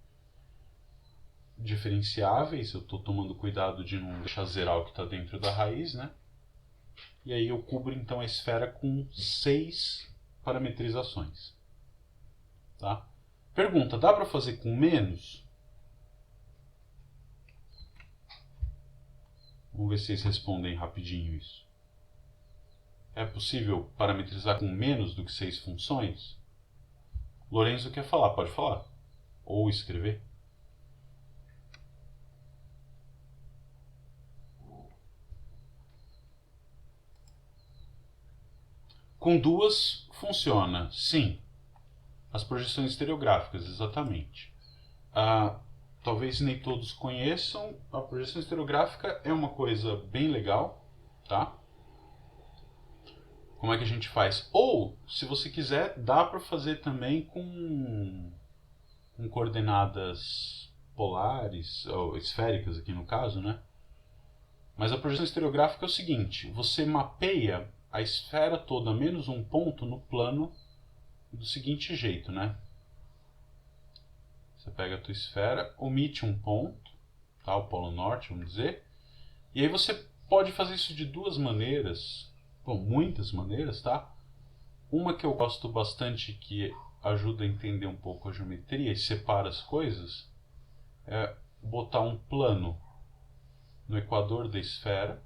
Diferenciáveis, eu estou tomando cuidado de não deixar zerar o que está dentro da raiz, né? E aí eu cubro então a esfera com 6 parametrizações. Tá? Pergunta, dá para fazer com menos? Vamos ver se vocês respondem rapidinho isso. É possível parametrizar com menos do que 6 funções? Lorenzo quer falar, pode falar. Ou escrever. Com duas funciona, sim. As projeções estereográficas, exatamente. Talvez nem todos conheçam, a projeção estereográfica é uma coisa bem legal, tá? Como é que a gente faz? Ou, se você quiser, dá para fazer também com coordenadas polares, ou esféricas aqui no caso, né? Mas a projeção estereográfica é o seguinte, você mapeia a esfera toda menos um ponto no plano do seguinte jeito, né? Você pega a tua esfera, omite um ponto, tá? O polo norte, vamos dizer, e aí você pode fazer isso de duas maneiras, bom, muitas maneiras, tá? Uma que eu gosto bastante, que ajuda a entender um pouco a geometria e separa as coisas, é botar um plano no equador da esfera,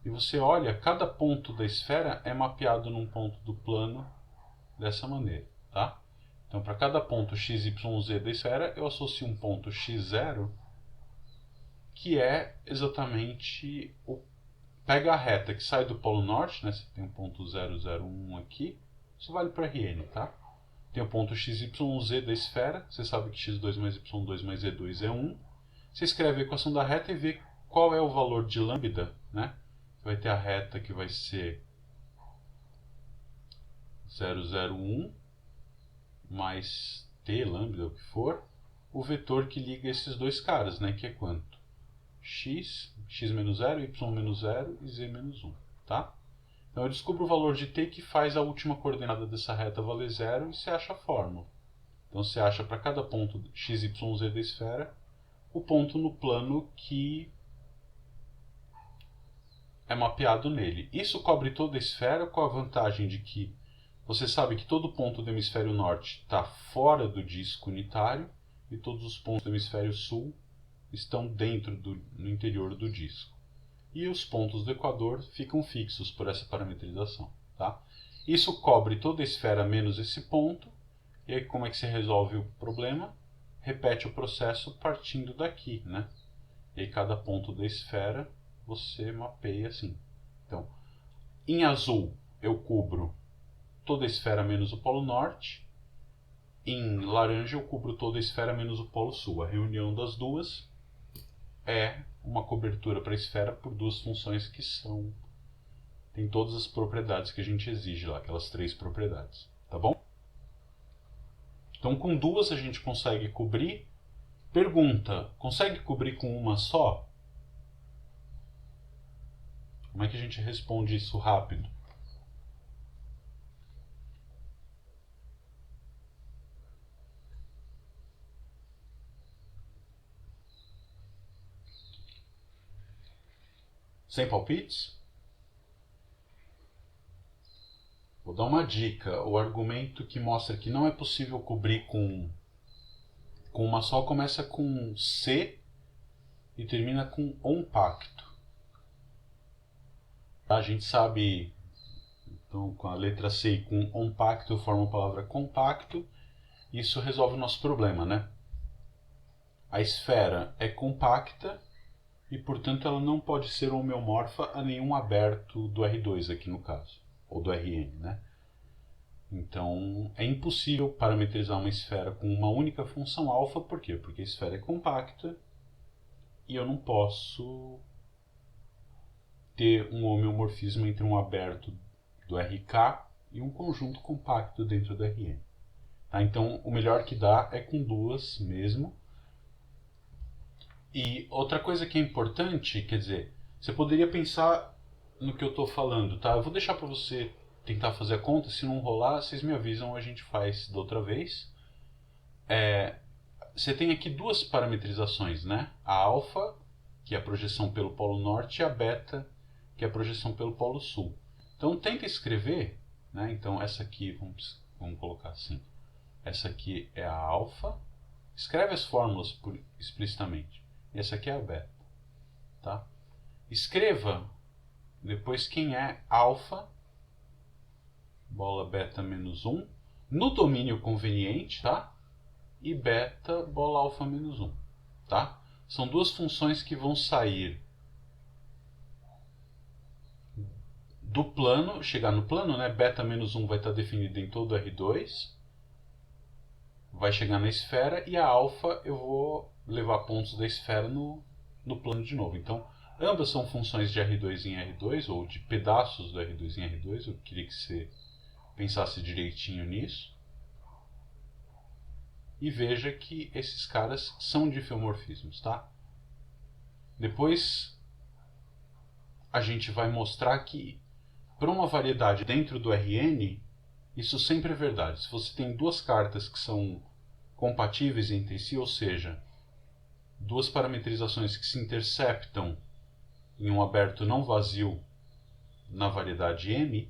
e você olha, cada ponto da esfera é mapeado num ponto do plano dessa maneira, tá? Então, para cada ponto x, y, z da esfera, eu associo um ponto x0, que é exatamente o pega a reta que sai do polo norte, né? Você tem um ponto 001 aqui, isso vale para Rn, tá? Tem o ponto x, y, z da esfera, você sabe que x2 mais y2 mais z2 é 1. Você escreve a equação da reta e vê qual é o valor de lambda, né? Vai ter a reta que vai ser 001 mais t lambda, o que for, o vetor que liga esses dois caras, né? Que é quanto? X menos 0, y menos 0 e z menos 1, tá? Então eu descubro o valor de t que faz a última coordenada dessa reta valer 0 e você acha a fórmula. Então você acha para cada ponto x, y, z da esfera o ponto no plano que é mapeado nele. Isso cobre toda a esfera com a vantagem de que você sabe que todo ponto do hemisfério norte está fora do disco unitário e todos os pontos do hemisfério sul estão no interior do disco. E os pontos do equador ficam fixos por essa parametrização. Tá? Isso cobre toda a esfera menos esse ponto. E aí como é que se resolve o problema? Repete o processo partindo daqui, né? E aí cada ponto da esfera você mapeia assim. Então, em azul eu cubro toda a esfera menos o polo norte. Em laranja eu cubro toda a esfera menos o polo sul. A reunião das duas é uma cobertura para a esfera por duas funções que tem todas as propriedades que a gente exige lá, aquelas 3 propriedades, tá bom? Então com duas a gente consegue cobrir. Pergunta, consegue cobrir com uma só? Como é que a gente responde isso rápido? Sem palpites? Vou dar uma dica. O argumento que mostra que não é possível cobrir com uma só começa com C e termina com compacto. A gente sabe, então, com a letra C e com compacto forma a palavra compacto. Isso resolve o nosso problema, né? A esfera é compacta e, portanto, ela não pode ser homeomorfa a nenhum aberto do R2 aqui no caso, ou do Rn, né? Então, é impossível parametrizar uma esfera com uma única função alfa. Por quê? Porque a esfera é compacta e eu não posso ter um homeomorfismo entre um aberto do RK e um conjunto compacto dentro do Rn. Tá? Então, o melhor que dá é com duas mesmo. E outra coisa que é importante, quer dizer, você poderia pensar no que eu estou falando, tá? Eu vou deixar para você tentar fazer a conta. Se não rolar, vocês me avisam, a gente faz da outra vez. Você tem aqui duas parametrizações, né? A alfa, que é a projeção pelo polo norte, e a beta, que é a projeção pelo polo sul. Então tenta escrever, né? Então essa aqui, vamos colocar assim. Essa aqui é a alfa. Escreve as fórmulas explicitamente. E essa aqui é a beta. Tá? Escreva depois quem é alfa, bola beta menos 1, no domínio conveniente, tá? E beta, bola alfa menos 1. Tá? São duas funções que vão sair do plano, chegar no plano, né? Beta menos 1 vai estar definido em todo R2, vai chegar na esfera, e a alfa eu vou levar pontos da esfera no plano de novo. Então, ambas são funções de R2 em R2, ou de pedaços do R2 em R2. Eu queria que você pensasse direitinho nisso. E veja que esses caras são diffeomorfismos, tá? Depois a gente vai mostrar que para uma variedade dentro do Rn, isso sempre é verdade. Se você tem duas cartas que são compatíveis entre si, ou seja, duas parametrizações que se interceptam em um aberto não vazio na variedade M,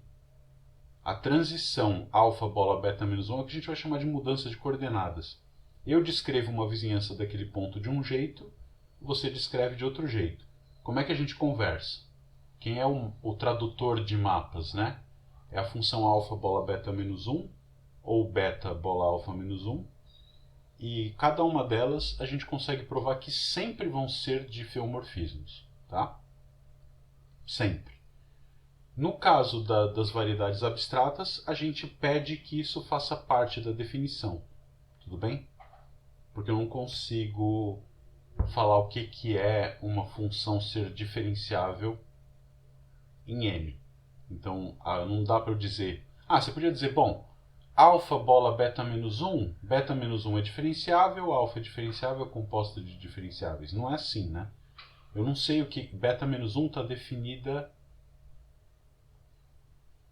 a transição alfa bola beta menos 1 é o que a gente vai chamar de mudança de coordenadas. Eu descrevo uma vizinhança daquele ponto de um jeito, você descreve de outro jeito. Como é que a gente conversa? Quem é o tradutor de mapas, né? É a função alfa bola beta menos 1 ou beta bola alfa menos 1. E cada uma delas a gente consegue provar que sempre vão ser diffeomorfismos, tá? Sempre. No caso das variedades abstratas, a gente pede que isso faça parte da definição, tudo bem? Porque eu não consigo falar o que é uma função ser diferenciável em M. Então, não dá para eu dizer... você podia dizer, bom, alfa bola beta menos 1 é diferenciável, alfa é diferenciável, composta de diferenciáveis. Não é assim, né? Eu não sei o que beta menos 1 está definida...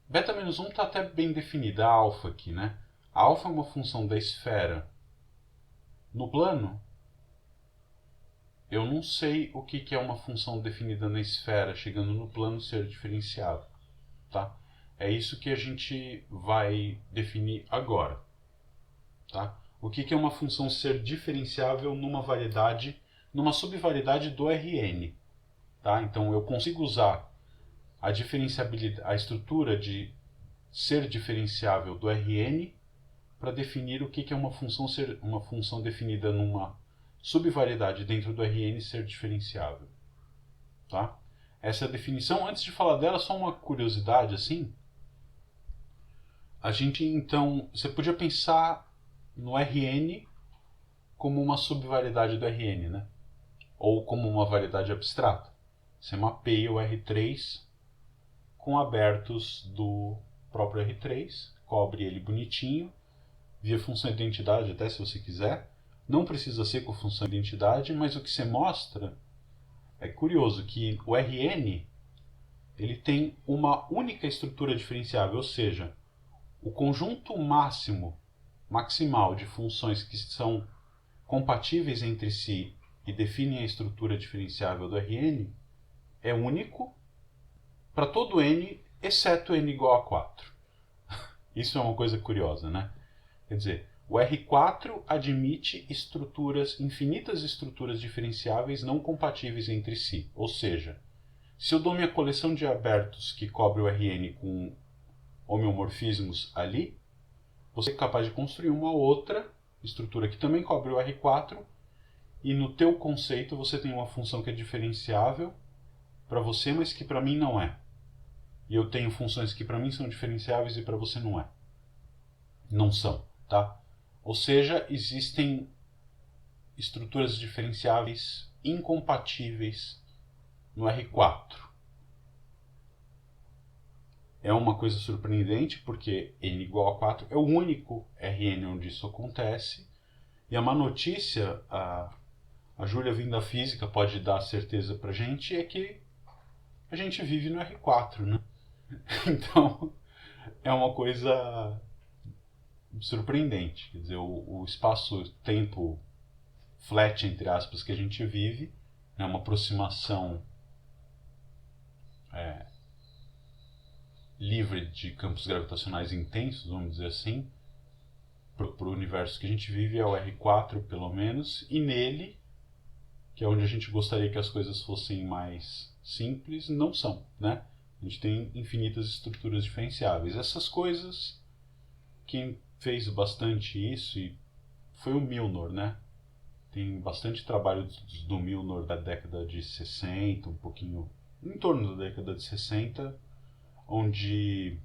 Beta menos 1 está até bem definida, a alfa aqui, né? A alfa é uma função da esfera no plano. Eu não sei o que é uma função definida na esfera chegando no plano ser diferenciável, tá? É isso que a gente vai definir agora, tá? o que é uma função ser diferenciável numa variedade, numa subvariedade do Rn. Tá? Então eu consigo usar a diferenciabilidade, a estrutura de ser diferenciável do Rn para definir o que é uma função definida numa subvariedade dentro do Rn ser diferenciável. Tá? Essa é a definição. Antes de falar dela, só uma curiosidade assim. A gente então, você podia pensar no Rn como uma subvariedade do Rn, né? Ou como uma variedade abstrata. Você mapeia o R3 com abertos do próprio R3, cobre ele bonitinho, via função identidade até se você quiser. Não precisa ser com função identidade, mas o que você mostra é curioso que o Rn ele tem uma única estrutura diferenciável, ou seja, o conjunto maximal de funções que são compatíveis entre si e definem a estrutura diferenciável do Rn é único para todo n, exceto n igual a 4. Isso é uma coisa curiosa, né? Quer dizer, o R4 admite infinitas estruturas diferenciáveis não compatíveis entre si. Ou seja, se eu dou minha coleção de abertos que cobre o Rn com homeomorfismos ali, você é capaz de construir uma outra estrutura que também cobre o R4 e no teu conceito você tem uma função que é diferenciável para você, mas que para mim não é. E eu tenho funções que para mim são diferenciáveis e para você não é. Não são, tá? Ou seja, existem estruturas diferenciáveis incompatíveis no R4. É uma coisa surpreendente, porque n igual a 4 é o único Rn onde isso acontece. E a má notícia, a Júlia vindo da física pode dar certeza pra gente, é que a gente vive no R4, né? Então, é uma coisa surpreendente. Quer dizer, o espaço-tempo flat, entre aspas, que a gente vive é uma aproximação livre de campos gravitacionais intensos, vamos dizer assim, para o universo que a gente vive é o R4, pelo menos, e nele, que é onde a gente gostaria que as coisas fossem mais simples, não são, né? A gente tem infinitas estruturas diferenciáveis. Essas coisas, quem fez bastante isso foi o Milnor, né? Tem bastante trabalho do Milnor da década de 60, um pouquinho em torno da década de 60, onde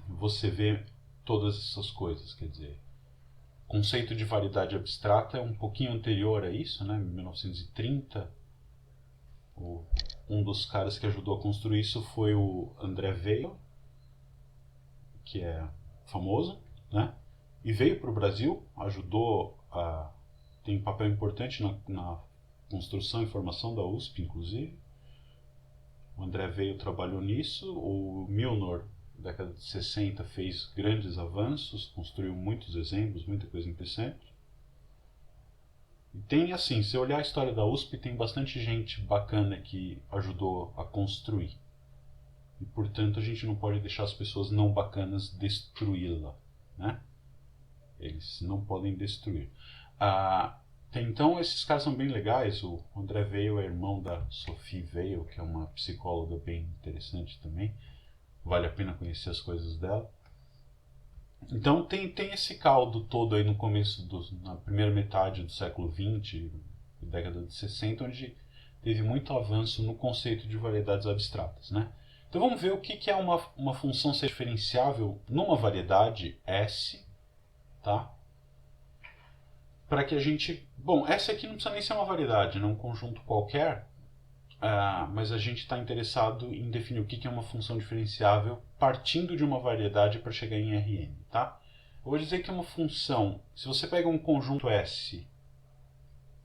você vê todas essas coisas, quer dizer, o conceito de variedade abstrata é um pouquinho anterior a isso, né? Em 1930, um dos caras que ajudou a construir isso foi o André Weil, que é famoso, né? E veio para o Brasil, tem um papel importante na construção e formação da USP, inclusive. O André Weil trabalhou nisso, o Milnor, na década de 60, fez grandes avanços, construiu muitos exemplos, muita coisa interessante. E tem assim, se olhar a história da USP, tem bastante gente bacana que ajudou a construir. E, portanto, a gente não pode deixar as pessoas não bacanas destruí-la, né? Eles não podem destruir. Então, esses caras são bem legais. O André Weil é irmão da Sophie Weil, que é uma psicóloga bem interessante também. Vale a pena conhecer as coisas dela. Então, tem esse caldo todo aí no começo, na primeira metade do século XX, década de 60, onde teve muito avanço no conceito de variedades abstratas, né? Então, vamos ver o que é uma função ser diferenciável numa variedade S, tá? Para que a gente... Bom, essa aqui não precisa nem ser uma variedade, né? Um conjunto qualquer, mas a gente está interessado em definir o que é uma função diferenciável partindo de uma variedade para chegar em Rn, tá? Eu vou dizer que uma função, se você pega um conjunto S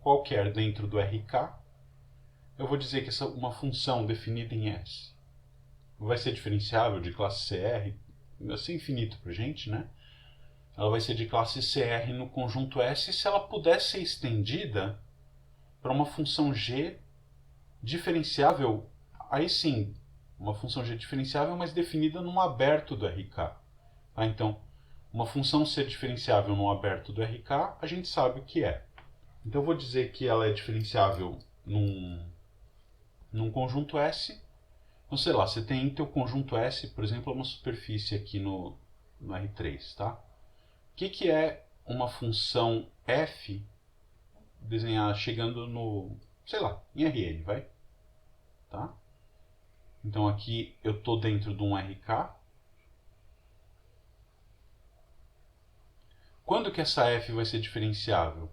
qualquer dentro do RK, eu vou dizer que uma função definida em S vai ser diferenciável de classe CR, vai ser infinito para a gente, né? Ela vai ser de classe CR no conjunto S se ela puder ser estendida para uma função G diferenciável, aí sim, uma função G diferenciável, mas definida num aberto do RK. Tá? Então, uma função ser diferenciável no aberto do RK, a gente sabe o que é. Então eu vou dizer que ela é diferenciável num conjunto S. Então, sei lá, você tem teu conjunto S, por exemplo, uma superfície aqui no R3, tá? O que é uma função f desenhar chegando no, sei lá, em Rn, vai? Tá? Então aqui eu estou dentro de um RK. Quando que essa f vai ser diferenciável?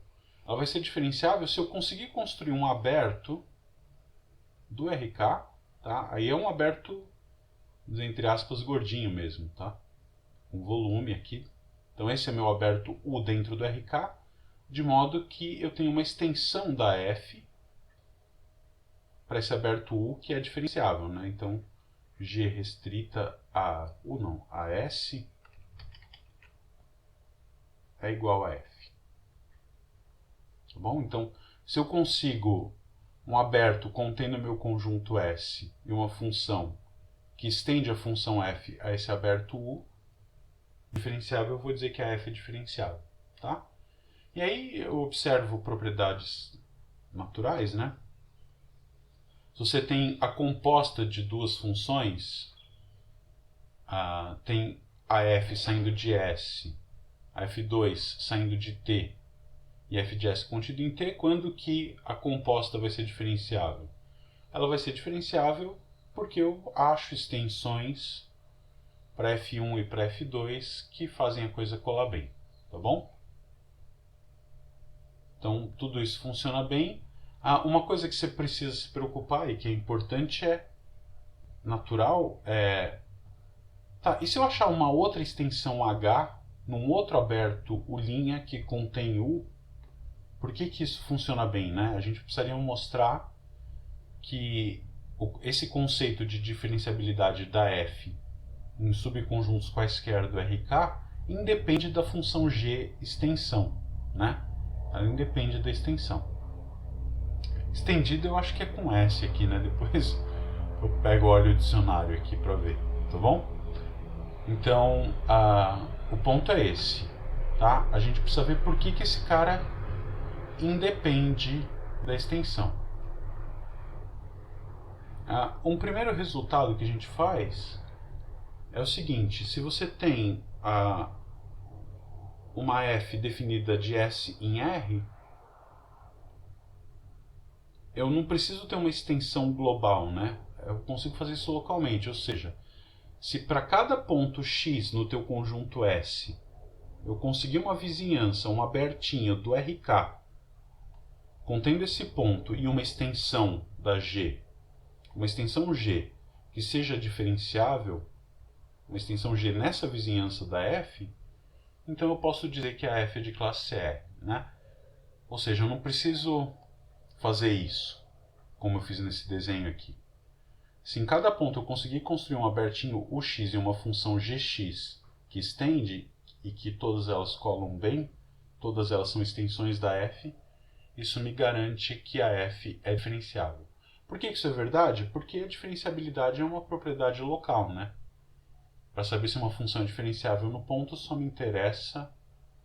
Ela vai ser diferenciável se eu conseguir construir um aberto do RK, tá? Aí é um aberto, entre aspas, gordinho mesmo, tá? Um volume aqui. Então esse é meu aberto U dentro do RK, de modo que eu tenho uma extensão da f para esse aberto U que é diferenciável, né? Então G restrita a U não, a S é igual a F. Tá bom? Então, se eu consigo um aberto contendo meu conjunto S e uma função que estende a função f a esse aberto U, diferenciável, eu vou dizer que a f é diferenciável, tá? E aí eu observo propriedades naturais, né? Se você tem a composta de duas funções, tem a f saindo de S, a f2 saindo de T e f de S contido em T, quando que a composta vai ser diferenciável? Ela vai ser diferenciável porque eu acho extensões para f1 e para f2 que fazem a coisa colar bem, tá bom? Então tudo isso funciona bem. Uma coisa que você precisa se preocupar e que é importante natural tá, e se eu achar uma outra extensão H num outro aberto U' que contém U, por que isso funciona bem, né? A gente precisaria mostrar que esse conceito de diferenciabilidade da f em subconjuntos quaisquer do RK independe da função G extensão, né? Ela independe da extensão. Estendido eu acho que é com S aqui, né? Depois eu pego olho o dicionário aqui para ver, tá bom? Então, o ponto é esse, tá? A gente precisa ver por que esse cara independe da extensão. Um primeiro resultado que a gente faz é o seguinte: se você tem uma f definida de S em R, eu não preciso ter uma extensão global, né? Eu consigo fazer isso localmente, ou seja, se para cada ponto x no teu conjunto S eu conseguir uma vizinhança, uma abertinha do RK contendo esse ponto e uma extensão da G, uma extensão G que seja diferenciável, uma extensão G nessa vizinhança da F, então eu posso dizer que a F é de classe E, né? Ou seja, eu não preciso fazer isso, como eu fiz nesse desenho aqui. Se em cada ponto eu conseguir construir um abertinho UX e uma função GX que estende e que todas elas colam bem, todas elas são extensões da F, isso me garante que a F é diferenciável. Por que isso é verdade? Porque a diferenciabilidade é uma propriedade local, né? Para saber se uma função é diferenciável no ponto, só me interessa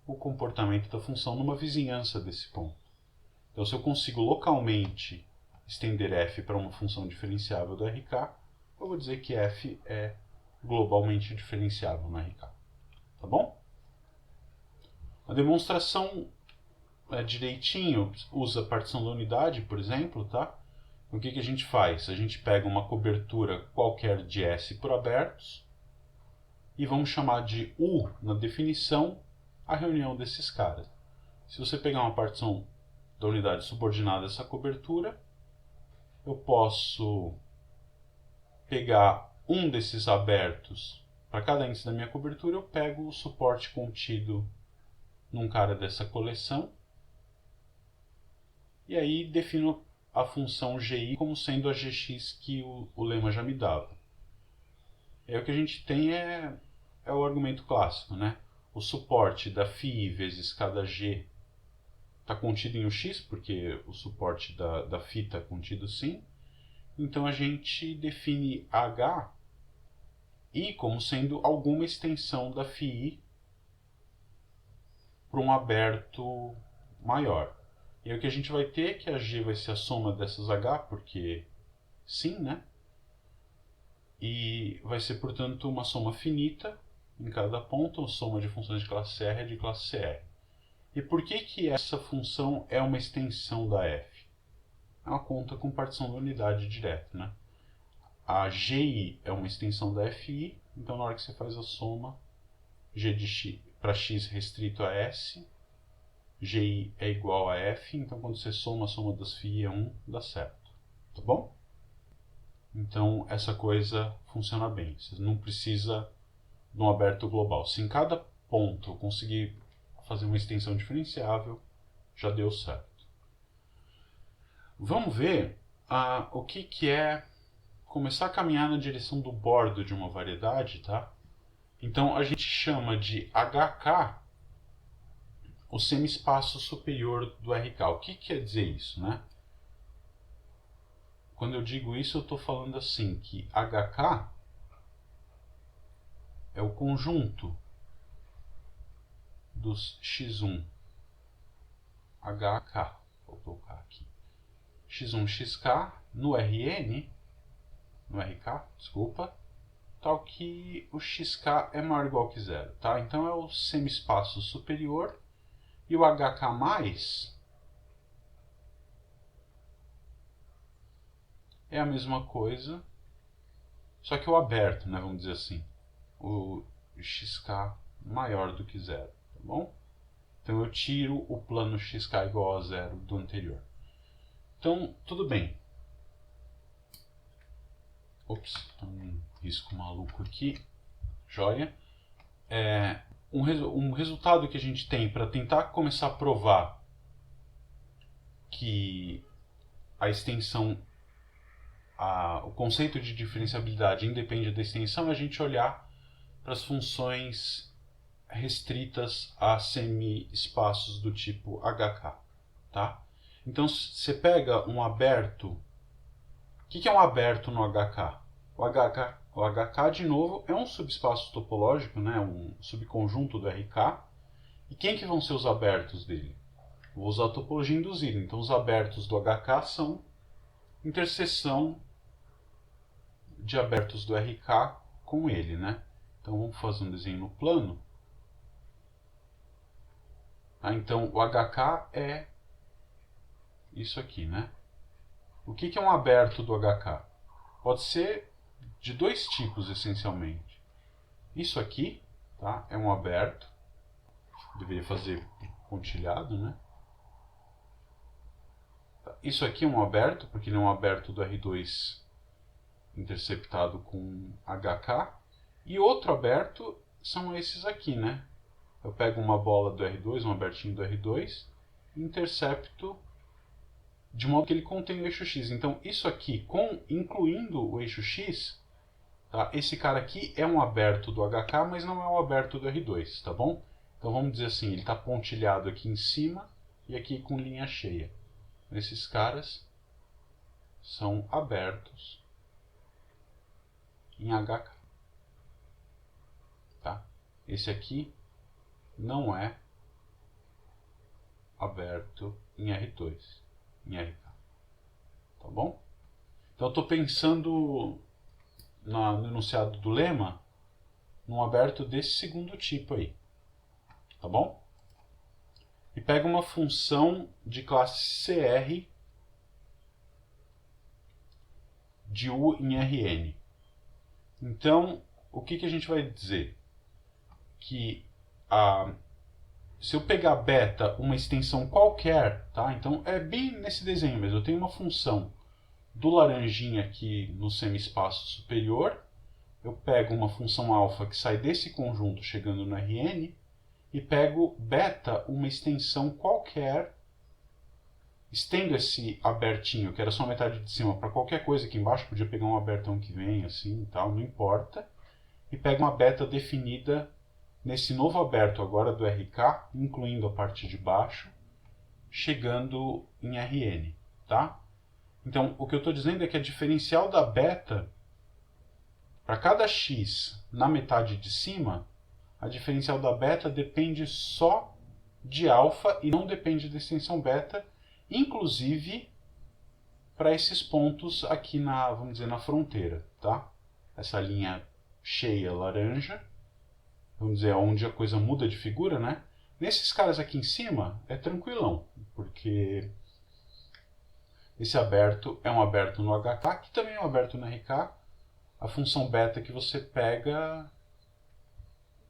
o comportamento da função numa vizinhança desse ponto. Então, se eu consigo localmente estender f para uma função diferenciável do RK, eu vou dizer que f é globalmente diferenciável no RK. Tá bom? A demonstração direitinho usa a partição da unidade, por exemplo, tá? O que a gente faz? A gente pega uma cobertura qualquer de S por abertos e vamos chamar de U, na definição, a reunião desses caras. Se você pegar uma partição da unidade subordinada a essa cobertura, eu posso pegar um desses abertos. Para cada índice da minha cobertura, eu pego o suporte contido num cara dessa coleção e aí defino a função GI como sendo a GX que o lema já me dava. E aí o que a gente tem é o argumento clássico, né? O suporte da φ vezes cada G está contido em UX, porque o suporte da φ está contido sim. Então a gente define HI como sendo alguma extensão da φi para um aberto maior. E aí o que a gente vai ter é que a G vai ser a soma dessas H, porque sim, né? E vai ser, portanto, uma soma finita em cada ponto, a soma de funções de classe R é de classe CR. E por que essa função é uma extensão da f? É uma conta com partição da unidade direta, né? A GI é uma extensão da FI, então na hora que você faz a soma, G de x para x restrito a S, GI é igual a F, então quando você soma a soma das φ é 1, dá certo. Tá bom? Então essa coisa funciona bem. Você não precisa de um aberto global. Se em cada ponto eu conseguir fazer uma extensão diferenciável, já deu certo. Vamos ver o que é começar a caminhar na direção do bordo de uma variedade, tá? Então a gente chama de HK o semi-espaço superior do RK. O que quer dizer isso, né? Quando eu digo isso, eu estou falando assim, que HK é o conjunto dos x1 HK, vou colocar aqui, x1 xk no RN, no RK, desculpa, tal que o xk é maior ou igual que zero, tá? Então é o semi-espaço superior e o HK+, é a mesma coisa, só que o aberto, né, vamos dizer assim, o xk maior do que zero, tá bom? Então eu tiro o plano xk igual a zero do anterior. Então, tudo bem. Ops, um risco maluco aqui. Joia. Um resultado que a gente tem para tentar começar a provar que a extensão, o conceito de diferenciabilidade independe da extensão, é a gente olhar para as funções restritas a semi-espaços do tipo HK, tá? Então, você pega um aberto. O que é um aberto no HK? O HK, de novo, é um subespaço topológico, né? Um subconjunto do RK. E quem que vão ser os abertos dele? Vou usar a topologia induzida. Então, os abertos do HK são interseção de abertos do RK com ele, né? Então, vamos fazer um desenho no plano. Então, o HK é isso aqui, né? O que é um aberto do HK? Pode ser de dois tipos, essencialmente. Isso aqui, tá? É um aberto. Deveria fazer pontilhado, né? Isso aqui é um aberto, porque ele é um aberto do R2 interceptado com HK. E outro aberto são esses aqui, né? Eu pego uma bola do R2, um abertinho do R2, e intercepto de modo que ele contém o eixo X. Então, isso aqui, incluindo o eixo X, tá? Esse cara aqui é um aberto do HK, mas não é um aberto do R2, tá bom? Então, vamos dizer assim, ele está pontilhado aqui em cima e aqui com linha cheia. Esses caras são abertos em HK. Tá? Esse aqui não é aberto em R2, em RK. Tá bom? Então eu estou pensando no enunciado do lema num aberto desse segundo tipo aí. Tá bom? E pega uma função de classe CR de U em Rn. Então, o que a gente vai dizer? Que se eu pegar beta, uma extensão qualquer, tá? Então é bem nesse desenho mesmo. Eu tenho uma função do laranjinha aqui no semi-espaço superior. Eu pego uma função alfa que sai desse conjunto chegando no Rn. E pego beta, uma extensão qualquer. Estendo esse abertinho, que era só a metade de cima, para qualquer coisa aqui embaixo. Podia pegar um abertão que vem assim e tal, não importa. E pego uma beta definida nesse novo aberto agora do RK, incluindo a parte de baixo, chegando em Rn, tá? Então, o que eu estou dizendo é que a diferencial da beta, para cada x na metade de cima, a diferencial da beta depende só de alfa e não depende da extensão beta, inclusive para esses pontos aqui na, vamos dizer, na fronteira, tá? Essa linha cheia laranja, vamos dizer, onde a coisa muda de figura, né? Nesses caras aqui em cima é tranquilão, porque esse aberto é um aberto no HK, que também é um aberto no RK. A função beta que você pega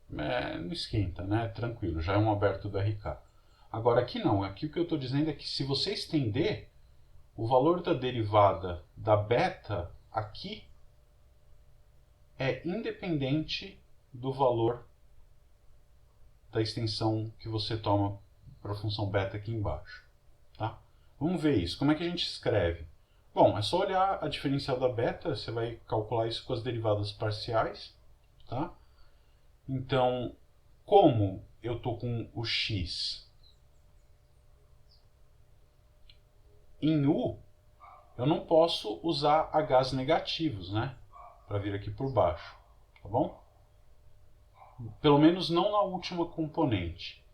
não esquenta, né? Tranquilo, já é um aberto do RK. Agora aqui não, aqui o que eu estou dizendo é que se você estender, o valor da derivada da beta aqui é independente do valor da extensão que você toma para a função beta aqui embaixo. Tá? Vamos ver isso. Como é que a gente escreve? Bom, é só olhar a diferencial da beta, você vai calcular isso com as derivadas parciais. Tá? Então, como eu estou com o x em u, eu não posso usar h's negativos, né? Para vir aqui por baixo, tá bom? Pelo menos não na última componente.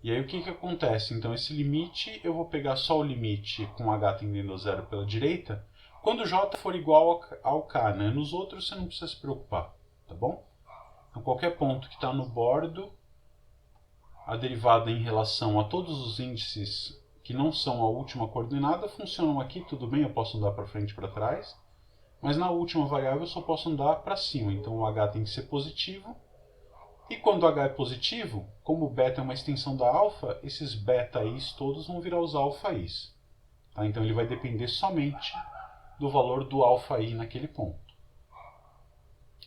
E aí o que acontece? Então esse limite, eu vou pegar só o limite com h tendendo a zero pela direita, quando j for igual ao k, né? Nos outros você não precisa se preocupar, tá bom? Então qualquer ponto que está no bordo, a derivada em relação a todos os índices que não são a última coordenada funcionam aqui, tudo bem, eu posso andar para frente e para trás, mas na última variável eu só posso andar para cima, então o h tem que ser positivo. E quando h é positivo, como o beta é uma extensão da alfa, esses beta-i's todos vão virar os alfa-i's. Tá? Então ele vai depender somente do valor do alfa-i naquele ponto.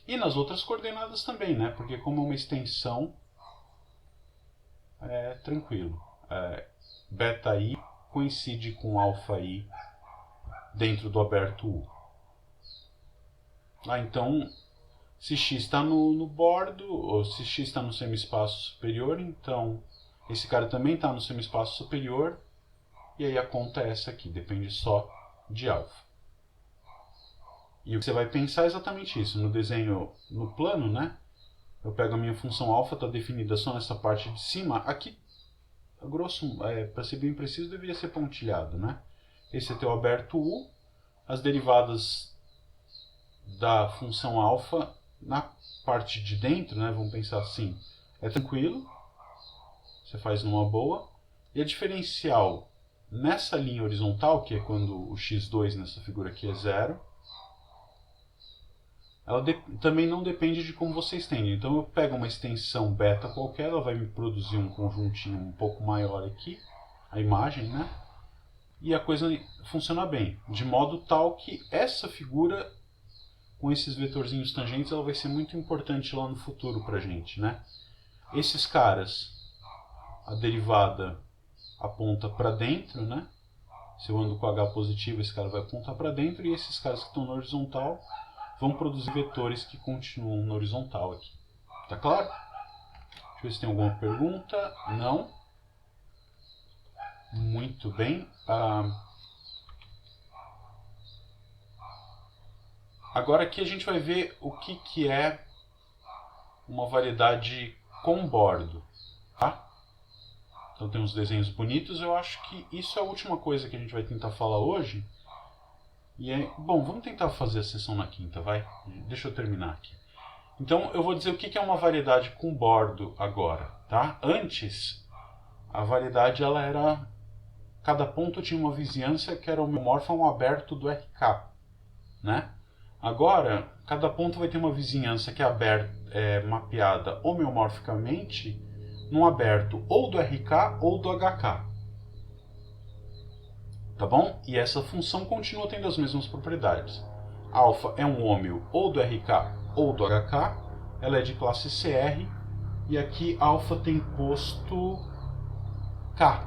E nas outras coordenadas também, né? Porque como é uma extensão, é tranquilo. Beta-i coincide com alfa-i dentro do aberto U. Então, se x está no bordo, ou se x está no semi-espaço superior, então esse cara também está no semi-espaço superior, e aí a conta é essa aqui, depende só de alfa. E o que você vai pensar é exatamente isso. No desenho, no plano, né? Eu pego a minha função alfa, está definida só nessa parte de cima. Aqui, grosso, para ser bem preciso, deveria ser pontilhado, né? Esse é teu aberto U. As derivadas da função alfa na parte de dentro, né? Vamos pensar assim, é tranquilo. Você faz numa boa. E a diferencial nessa linha horizontal, que é quando o x2 nessa figura aqui é zero, ela também não depende de como você estende. Então eu pego uma extensão beta qualquer, ela vai me produzir um conjuntinho um pouco maior aqui, a imagem, né? E a coisa funciona bem, de modo tal que essa figura, com esses vetorzinhos tangentes, ela vai ser muito importante lá no futuro pra gente, né? Esses caras, a derivada aponta para dentro, né? Se eu ando com H positivo, esse cara vai apontar para dentro, e esses caras que estão na horizontal vão produzir vetores que continuam na horizontal aqui. Tá claro? Deixa eu ver se tem alguma pergunta. Não? Muito bem. Agora aqui a gente vai ver o que é uma variedade com bordo. Tá? Então tem uns desenhos bonitos. Eu acho que isso é a última coisa que a gente vai tentar falar hoje. Bom, vamos tentar fazer a sessão na quinta, vai? Deixa eu terminar aqui. Então eu vou dizer o que é uma variedade com bordo agora, tá? Antes, a variedade ela era... Cada ponto tinha uma vizinhança que era homeomorfa a um aberto do RK, né? Agora, cada ponto vai ter uma vizinhança que é mapeada homeomorficamente num aberto ou do RK ou do HK. Tá bom? E essa função continua tendo as mesmas propriedades. Alfa é um hômeo ou do RK ou do HK, ela é de classe CR, e aqui alfa tem posto K,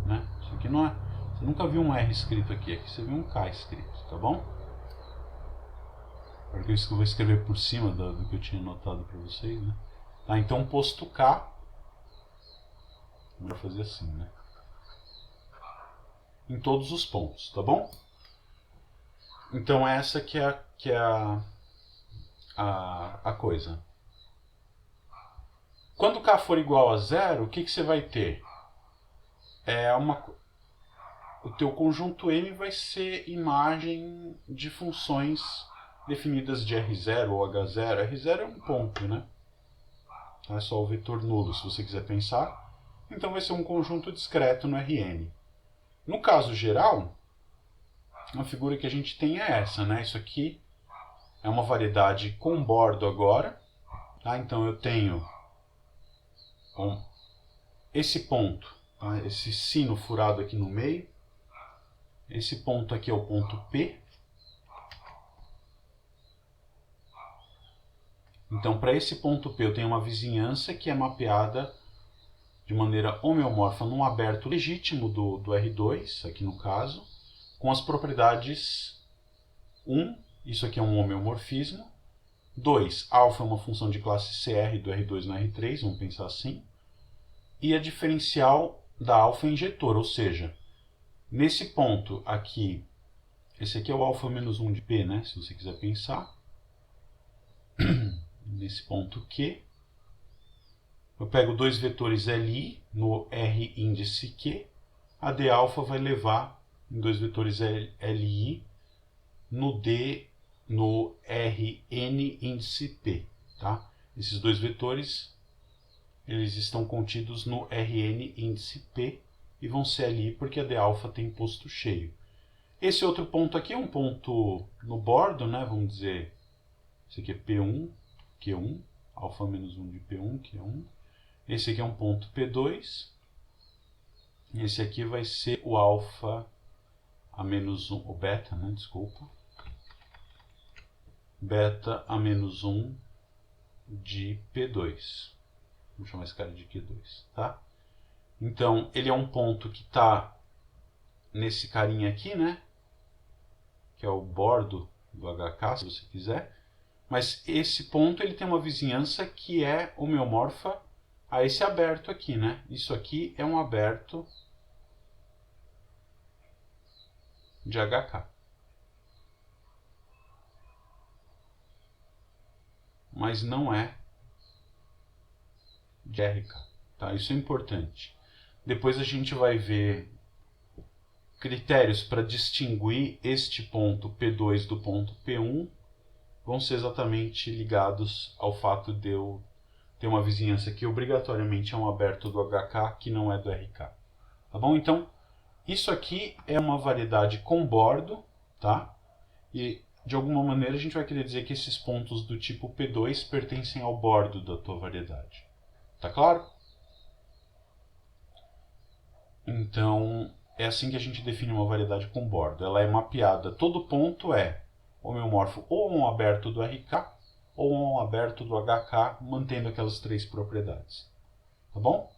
né? Isso aqui não é... Você nunca viu um R escrito aqui você viu um K escrito, tá bom? Porque isso que eu vou escrever por cima do que eu tinha anotado para vocês, né? Tá, então posto K, vou fazer assim, né? Em todos os pontos, tá bom? Então essa que é a coisa. Quando k for igual a zero, o que você vai ter? O teu conjunto M vai ser imagem de funções definidas de R0 ou H0. R0 é um ponto, né? É só o vetor nulo, se você quiser pensar. Então vai ser um conjunto discreto no Rn. No caso geral, a figura que a gente tem é essa, né? Isso aqui é uma variedade com bordo agora. Tá? Então eu tenho esse ponto, tá? Esse sino furado aqui no meio. Esse ponto aqui é o ponto P. Então, para esse ponto P, eu tenho uma vizinhança que é mapeada de maneira homeomorfa num aberto legítimo do R2, aqui no caso, com as propriedades 1, isso aqui é um homeomorfismo, 2, alfa é uma função de classe CR do R2 no R3, vamos pensar assim, e a diferencial da alfa injetora, ou seja, nesse ponto aqui, esse aqui é o alfa menos 1 de P, né, se você quiser pensar, nesse ponto Q, eu pego dois vetores Li no R índice Q, a D alfa vai levar em dois vetores Li no D no Rn índice P. Tá? Esses dois vetores eles estão contidos no Rn índice P e vão ser ali porque a D alfa tem posto cheio. Esse outro ponto aqui é um ponto no bordo, né? Vamos dizer, esse aqui é P1, Q1, alfa menos 1 de P1, Q1. Esse aqui é um ponto P2. Esse aqui vai ser o alfa a menos 1, o beta, né? Desculpa. Beta a menos 1 de P2. Vou chamar esse cara de Q2, tá? Então, ele é um ponto que está nesse carinha aqui, né? Que é o bordo do HK, se você quiser. Mas esse ponto ele tem uma vizinhança que é homeomorfa a esse aberto aqui, né? Isso aqui é um aberto de HK. Mas não é de RK. Tá? Isso é importante. Depois a gente vai ver critérios para distinguir este ponto P2 do ponto P1. Vão ser exatamente ligados ao fato de eu ter uma vizinhança que obrigatoriamente é um aberto do HK que não é do RK. Tá bom? Então, isso aqui é uma variedade com bordo, tá? E de alguma maneira a gente vai querer dizer que esses pontos do tipo P2 pertencem ao bordo da tua variedade. Tá claro? Então, é assim que a gente define uma variedade com bordo. Ela é mapeada, todo ponto é homeomorfo ou um aberto do RK ou um aberto do HK, mantendo aquelas três propriedades. Tá bom?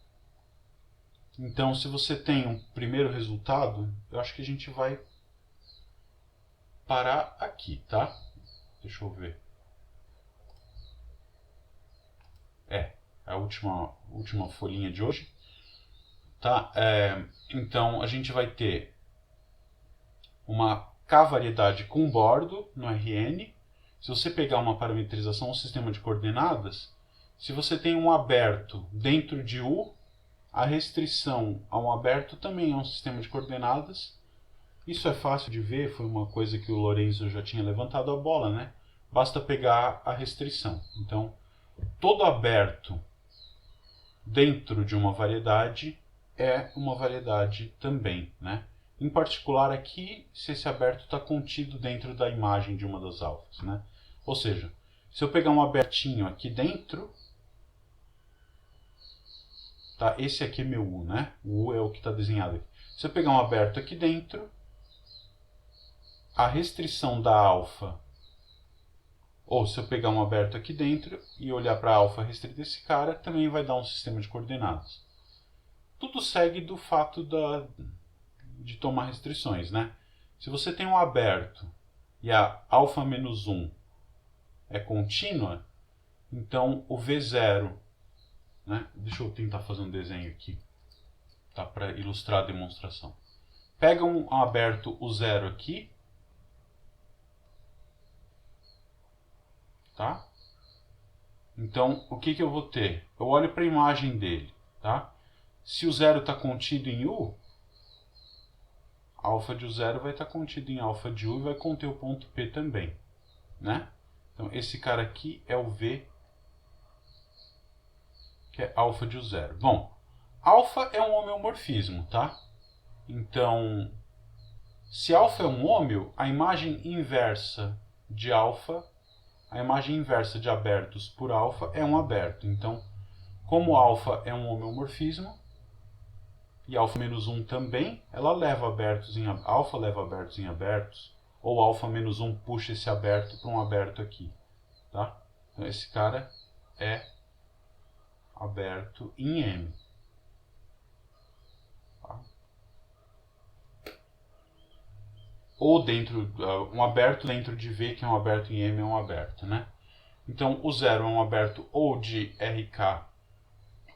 Então, se você tem um primeiro resultado, eu acho que a gente vai parar aqui, tá? Deixa eu ver. A última folhinha de hoje. Tá? Então, a gente vai ter uma K-variedade com bordo no Rn. Se você pegar uma parametrização, um sistema de coordenadas, se você tem um aberto dentro de U, a restrição a um aberto também é um sistema de coordenadas. Isso é fácil de ver, foi uma coisa que o Lorenzo já tinha levantado a bola, né? Basta pegar a restrição. Então, todo aberto dentro de uma variedade é uma variedade também, né? Em particular aqui, se esse aberto está contido dentro da imagem de uma das alfas, né? Ou seja, se eu pegar um abertinho aqui dentro, tá? Esse aqui é meu U, né? O U é o que está desenhado aqui. Se eu pegar um aberto aqui dentro, a restrição da alfa, ou se eu pegar um aberto aqui dentro e olhar para a alfa restrita desse cara, também vai dar um sistema de coordenadas. Tudo segue do fato de tomar restrições, né? Se você tem um aberto e a alfa menos 1 é contínua, então o V0, né? Deixa eu tentar fazer um desenho aqui, tá? Para ilustrar a demonstração. Pega um aberto, o 0 aqui, tá? Então, o que eu vou ter? Eu olho para a imagem dele, tá? Se o 0 está contido em U, alfa de U0 vai estar contido em alfa de U e vai conter o ponto P também, né? Então, esse cara aqui é o V, que é alfa de U0. Bom, alfa é um homeomorfismo, tá? Então, se alfa é um hômeo, a imagem inversa de alfa, a imagem inversa de abertos por alfa é um aberto. Então, como alfa é um homeomorfismo, e alfa menos 1 também, ela leva abertos em alfa leva abertos em abertos, ou alfa menos 1 puxa esse aberto para um aberto aqui, tá? Então esse cara é aberto em M. Tá? Ou dentro, um aberto dentro de V, que é um aberto em M, é um aberto, né? Então o 0 é um aberto ou de RK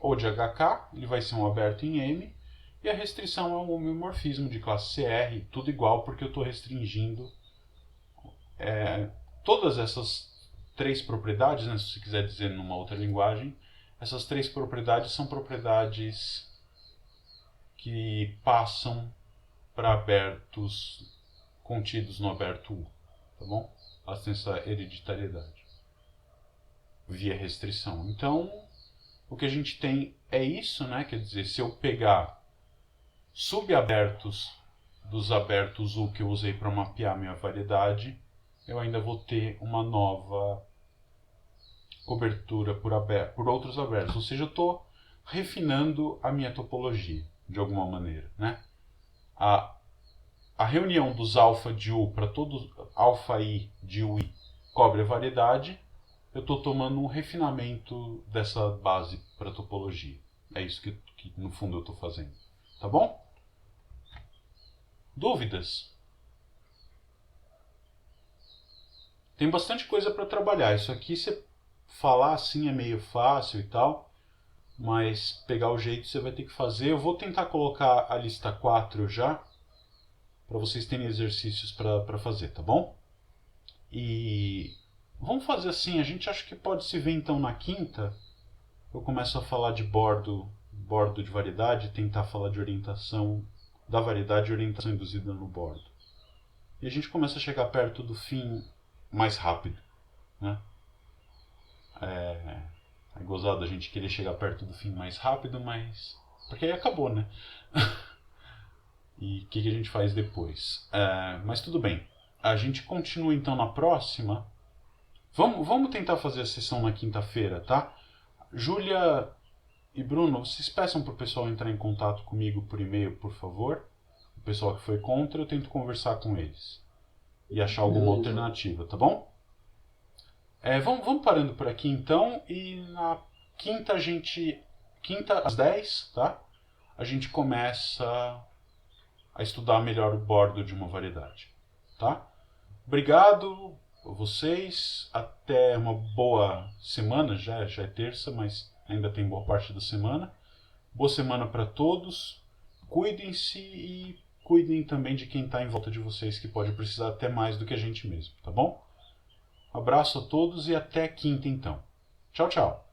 ou de HK, ele vai ser um aberto em M, e a restrição é um homeomorfismo de classe CR, tudo igual, porque eu estou restringindo todas essas três propriedades, né, se você quiser dizer numa outra linguagem, essas três propriedades são propriedades que passam para abertos contidos no aberto U, tá bom? Elas têm essa hereditariedade via restrição. Então, o que a gente tem é isso, né? Quer dizer, se eu pegar subabertos dos abertos U que eu usei para mapear minha variedade, eu ainda vou ter uma nova cobertura por outros abertos. Ou seja, eu estou refinando a minha topologia, de alguma maneira, né? A reunião dos alfa de U para todos alfa I de UI cobre a variedade. Eu estou tomando um refinamento dessa base para topologia. É isso que no fundo eu estou fazendo. Tá bom? Dúvidas? Tem bastante coisa para trabalhar. Isso aqui, você falar assim é meio fácil e tal, mas pegar o jeito você vai ter que fazer. Eu vou tentar colocar a lista 4 já, para vocês terem exercícios para fazer, tá bom? E vamos fazer assim, a gente acha que pode se ver então na quinta. Eu começo a falar de bordo de variedade, tentar falar de orientação da variedade e orientação induzida no bordo. E a gente começa a chegar perto do fim mais rápido, né? É gozado a gente querer chegar perto do fim mais rápido, mas... porque aí acabou, né? E o que a gente faz depois? Mas tudo bem. A gente continua então na próxima. Vamos tentar fazer a sessão na quinta-feira, tá? Júlia e Bruno, vocês peçam para o pessoal entrar em contato comigo por e-mail, por favor. O pessoal que foi contra, eu tento conversar com eles. E achar alguma alternativa, tá bom? Vamos parando por aqui então. E na quinta quinta às 10, tá? A gente começa a estudar melhor o bordo de uma variedade, tá? Obrigado a vocês, até uma boa semana, já é terça, mas ainda tem boa parte da semana. Boa semana para todos, cuidem-se e cuidem também de quem está em volta de vocês, que pode precisar até mais do que a gente mesmo, tá bom? Abraço a todos e até quinta então. Tchau, tchau.